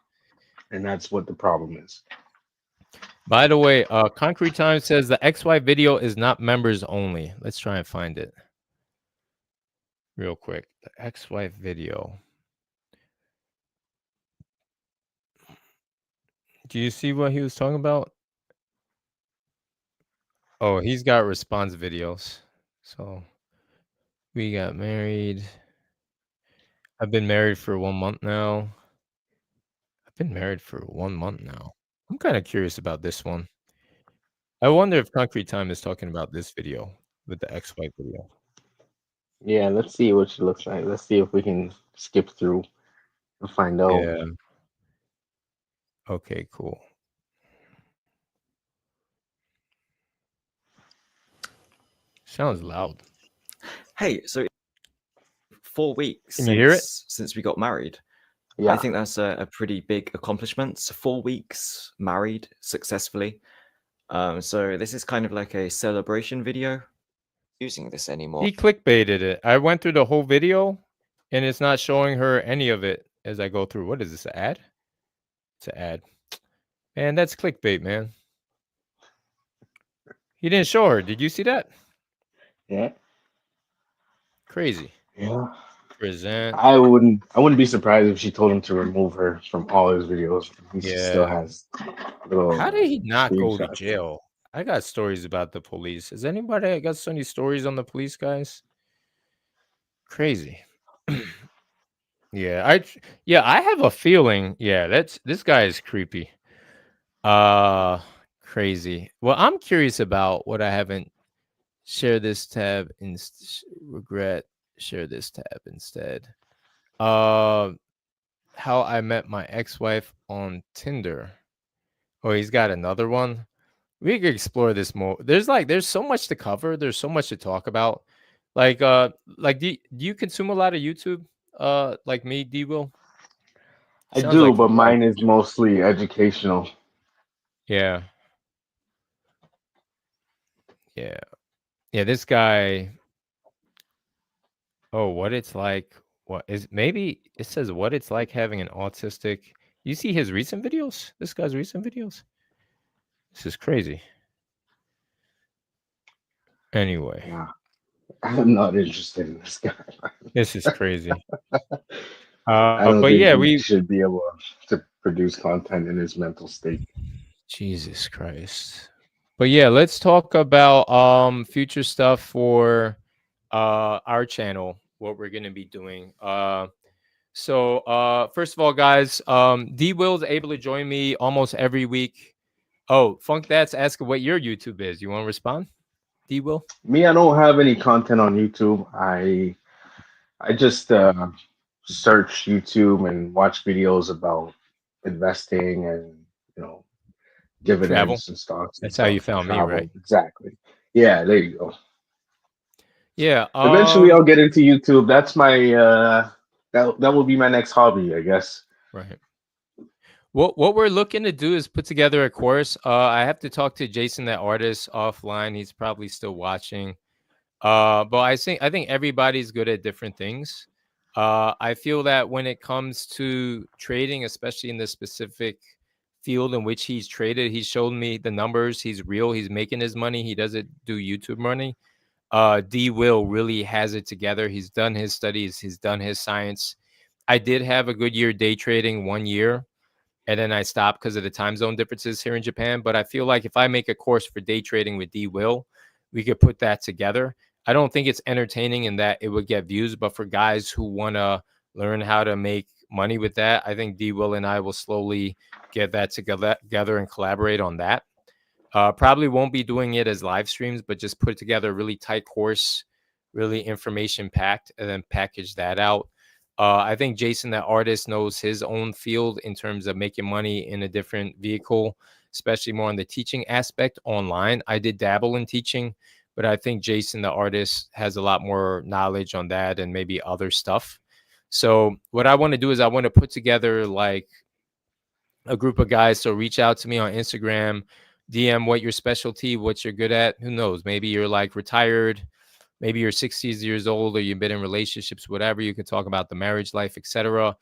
And that's what the problem is. By the way, Concrete Time says the XY video is not members only. Let's try and find it real quick. The XY video. Do you see what he was talking about? Oh, he's got response videos. So we got married. I've been married for 1 month now. I've been married for 1 month now. I'm kind of curious about this one. I wonder if Concrete Time is talking about this video with the ex-wife video. Yeah, let's see what she looks like. Let's see if we can skip through and find out. Yeah. Okay, cool. Sounds loud. Hey, so 4 weeks Can you hear it? since we got married. I Yeah, think that's a pretty big accomplishment. So 4 weeks married successfully. So this is kind of like a celebration video. Using this anymore. He clickbaited it. I went through the whole video and it's not showing her any of it as I go through. What is this, an ad? It's an ad. Man, that's clickbait, man. He didn't show her. Did you see that? Yeah, Crazy. yeah. Present. I wouldn't be surprised if she told him to remove her from all his videos. He still Yeah. has little How did he not go to screenshots. jail? I got stories about the police. Has anybody got so many stories on the police, guys? Crazy. Yeah, yeah, I have a feeling. Yeah, that's this guy is creepy. Uh Crazy. Well, I'm curious about what I haven't share this tab and regret share this tab instead. Uh how I met my ex-wife on Tinder. Oh, he's got another one. We could explore this more. There's so much to cover. There's so much to talk about. Do you consume a lot of YouTube? Like me, D will? I Sounds do, like you but like mine is mostly educational. yeah. Yeah. Yeah, this guy, oh, what it's like. What is maybe it says what it's like having an autistic. You see his recent videos? This guy's recent videos? This is crazy. Anyway, Yeah, I'm not interested in this guy. this is crazy. I don't But think yeah, he we should be able to produce content in his mental state. Jesus Christ. But yeah, let's talk about future stuff for our channel, what we're gonna be doing. First of all, guys, D Will's able to join me almost every week. Oh, Funk Dad's asking what your YouTube is. You want to respond? D Will? Me, I don't have any content on YouTube. I just search YouTube and watch videos about investing and you know Travel. dividends and stocks and That's how you stuff and found me, right? travel. Exactly. Yeah, there you go. Yeah. Eventually, I'll get into YouTube. That's my that will be my next hobby, I guess. Right. What we're looking to do is put together a course. I have to talk to Jason, that artist, offline. He's probably still watching. But I think everybody's good at different things. I feel that when it comes to trading, especially in the specific field in which he's traded, he's shown me the numbers. He's real. He's making his money. He doesn't do YouTube money. D Will really has it together. He's done his studies. He's done his science. I did have a good year day trading 1 year, and then I stopped because of the time zone differences here in Japan. But I feel like if I make a course for day trading with D Will, we could put that together. I don't think it's entertaining in that it would get views, but for guys who want to learn how to make money with that, I think D Will and I will slowly get that together and collaborate on that. Probably won't be doing it as live streams, but just put together a really tight course, really information packed, and then package that out. I think Jason, that artist, knows his own field in terms of making money in a different vehicle, especially more on the teaching aspect online. I did dabble in teaching, but I think Jason, the artist, has a lot more knowledge on that and maybe other stuff. So, what I want to do is I want to put together like a group of guys. So reach out to me on Instagram, DM what your specialty, what you're good at. Who knows? Maybe you're like retired, maybe you're 60s years old, or you've been in relationships, whatever. You can talk about the marriage life, etc.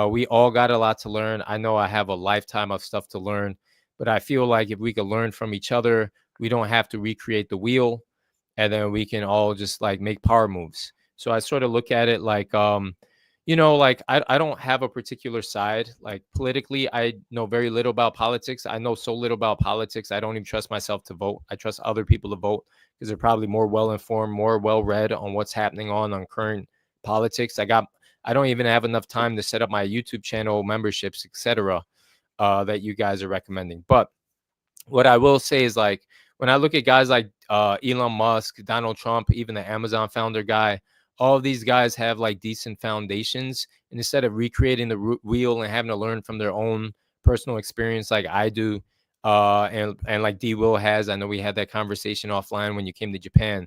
We all got a lot to learn. I know I have a lifetime of stuff to learn, but I feel like if we could learn from each other, we don't have to recreate the wheel, and then we can all just like make power moves. So I sort of look at it like like I don't have a particular side. Like politically, I know very little about politics. I know so little about politics. I don't even trust myself to vote. I trust other people to vote because they're probably more well informed, more well read on what's happening on current politics. I don't even have enough time to set up my YouTube channel memberships, etc. That you guys are recommending. But what I will say is like when I look at guys like Elon Musk, Donald Trump, even the Amazon founder guy, all of these guys have like decent foundations. And instead of recreating the wheel and having to learn from their own personal experience, like I do, and like D Will has, I know we had that conversation offline when you came to Japan.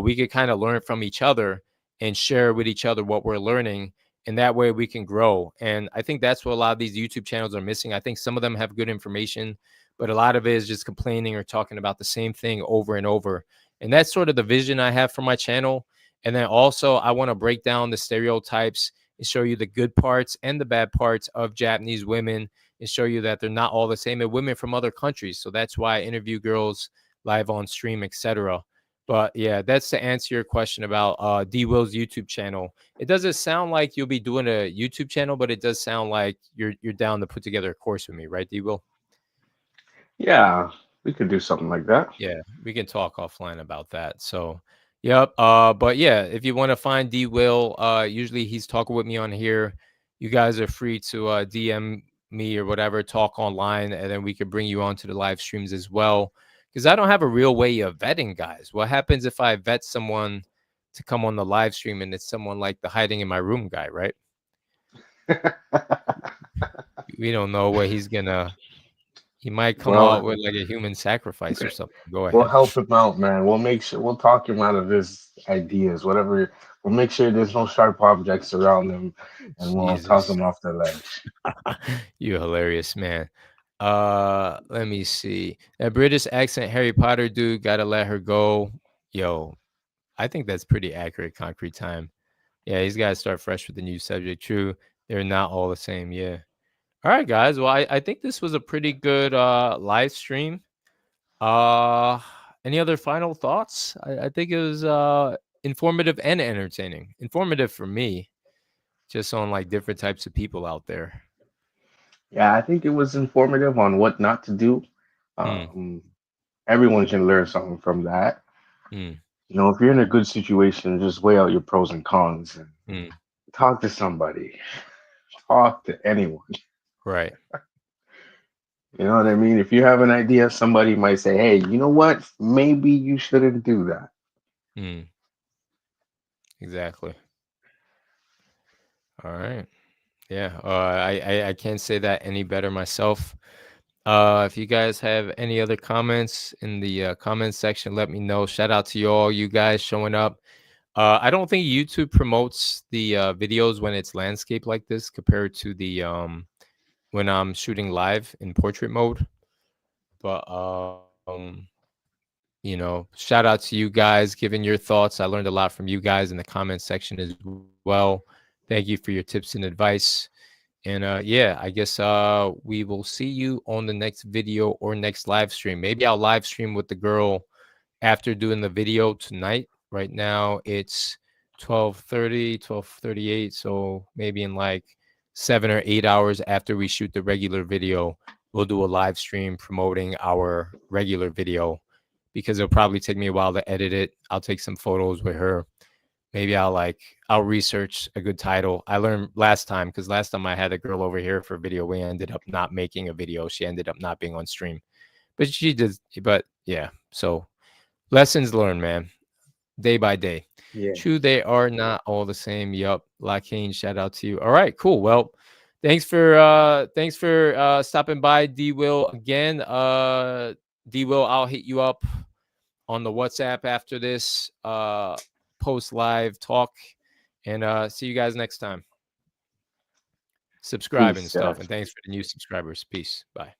We could kind of learn from each other and share with each other what we're learning. And that way we can grow. And I think that's what a lot of these YouTube channels are missing. I think some of them have good information, but a lot of it is just complaining or talking about the same thing over and over. And that's sort of the vision I have for my channel. And then also, I want to break down the stereotypes and show you the good parts and the bad parts of Japanese women and show you that they're not all the same, and women from other countries. So that's why I interview girls live on stream, etc. But yeah, that's to answer your question about D Will's YouTube channel. It doesn't sound like you'll be doing a YouTube channel, but it does sound like you're down to put together a course with me, right, D Will? Yeah, we could do something like that. Yeah, we can talk offline about that. So, yep. But yeah, if you want to find D Will, usually he's talking with me on here. You guys are free to DM me or whatever, talk online, and then we could bring you onto the live streams as well. Because I don't have a real way of vetting guys. What happens if I vet someone to come on the live stream and it's someone like the hiding in my room guy, right? We don't know what he's gonna. He might come out Well, with like a human sacrifice or something. Go we'll ahead. help him out, man. We'll make sure we'll talk him out of his ideas, whatever. We'll make sure there's no sharp objects around him, and we'll talk Jesus. him off the ledge. You hilarious, man. Let me see. That British accent Harry Potter dude, gotta let her go. Yo, I think that's pretty accurate, Concrete Time. Yeah, he's gotta start fresh with the new subject. True. They're not all the same. Yeah. All right, guys. Well, I think this was a pretty good live stream. Uh any other final thoughts? I think it was informative and entertaining. Informative for me, just on like different types of people out there. Yeah, I think it was informative on what not to do. Mm, Um, Everyone can learn something from that. mm, You know, if you're in a good situation, just weigh out your pros and cons and mm. talk to somebody. Talk to anyone. Right. You know what I mean? If you have an idea, somebody might say, "Hey, you know what? Maybe you shouldn't do that." Mm, exactly. All right. Yeah. I can't say that any better myself. If you guys have any other comments in the comment section, let me know. Shout out to you guys showing up. I don't think YouTube promotes the videos when it's landscape like this compared to the when I'm shooting live in portrait mode. But shout out to you guys giving your thoughts. I learned a lot from you guys in the comment section as well. Thank you for your tips and advice. And yeah, I guess we will see you on the next video or next live stream. Maybe I'll live stream with the girl after doing the video tonight. Right now it's 12:30, 12:38. So maybe in like 7 or 8 hours after we shoot the regular video, we'll do a live stream promoting our regular video because it'll probably take me a while to edit it. I'll take some photos with her. Maybe I'll research a good title. I learned last time because last time I had a girl over here for a video. We ended up not making a video. She ended up not being on stream. But she did, but yeah. So lessons learned, man, day by day. Yeah. True, they are not all the same. Yup. Lakane, shout out to you. All right, cool. Well, thanks for stopping by, D Will again. D Will, I'll hit you up on the WhatsApp after this post live talk. And see you guys next time. Subscribe and Peace, stuff. guys. And thanks for the new subscribers. Peace. Bye.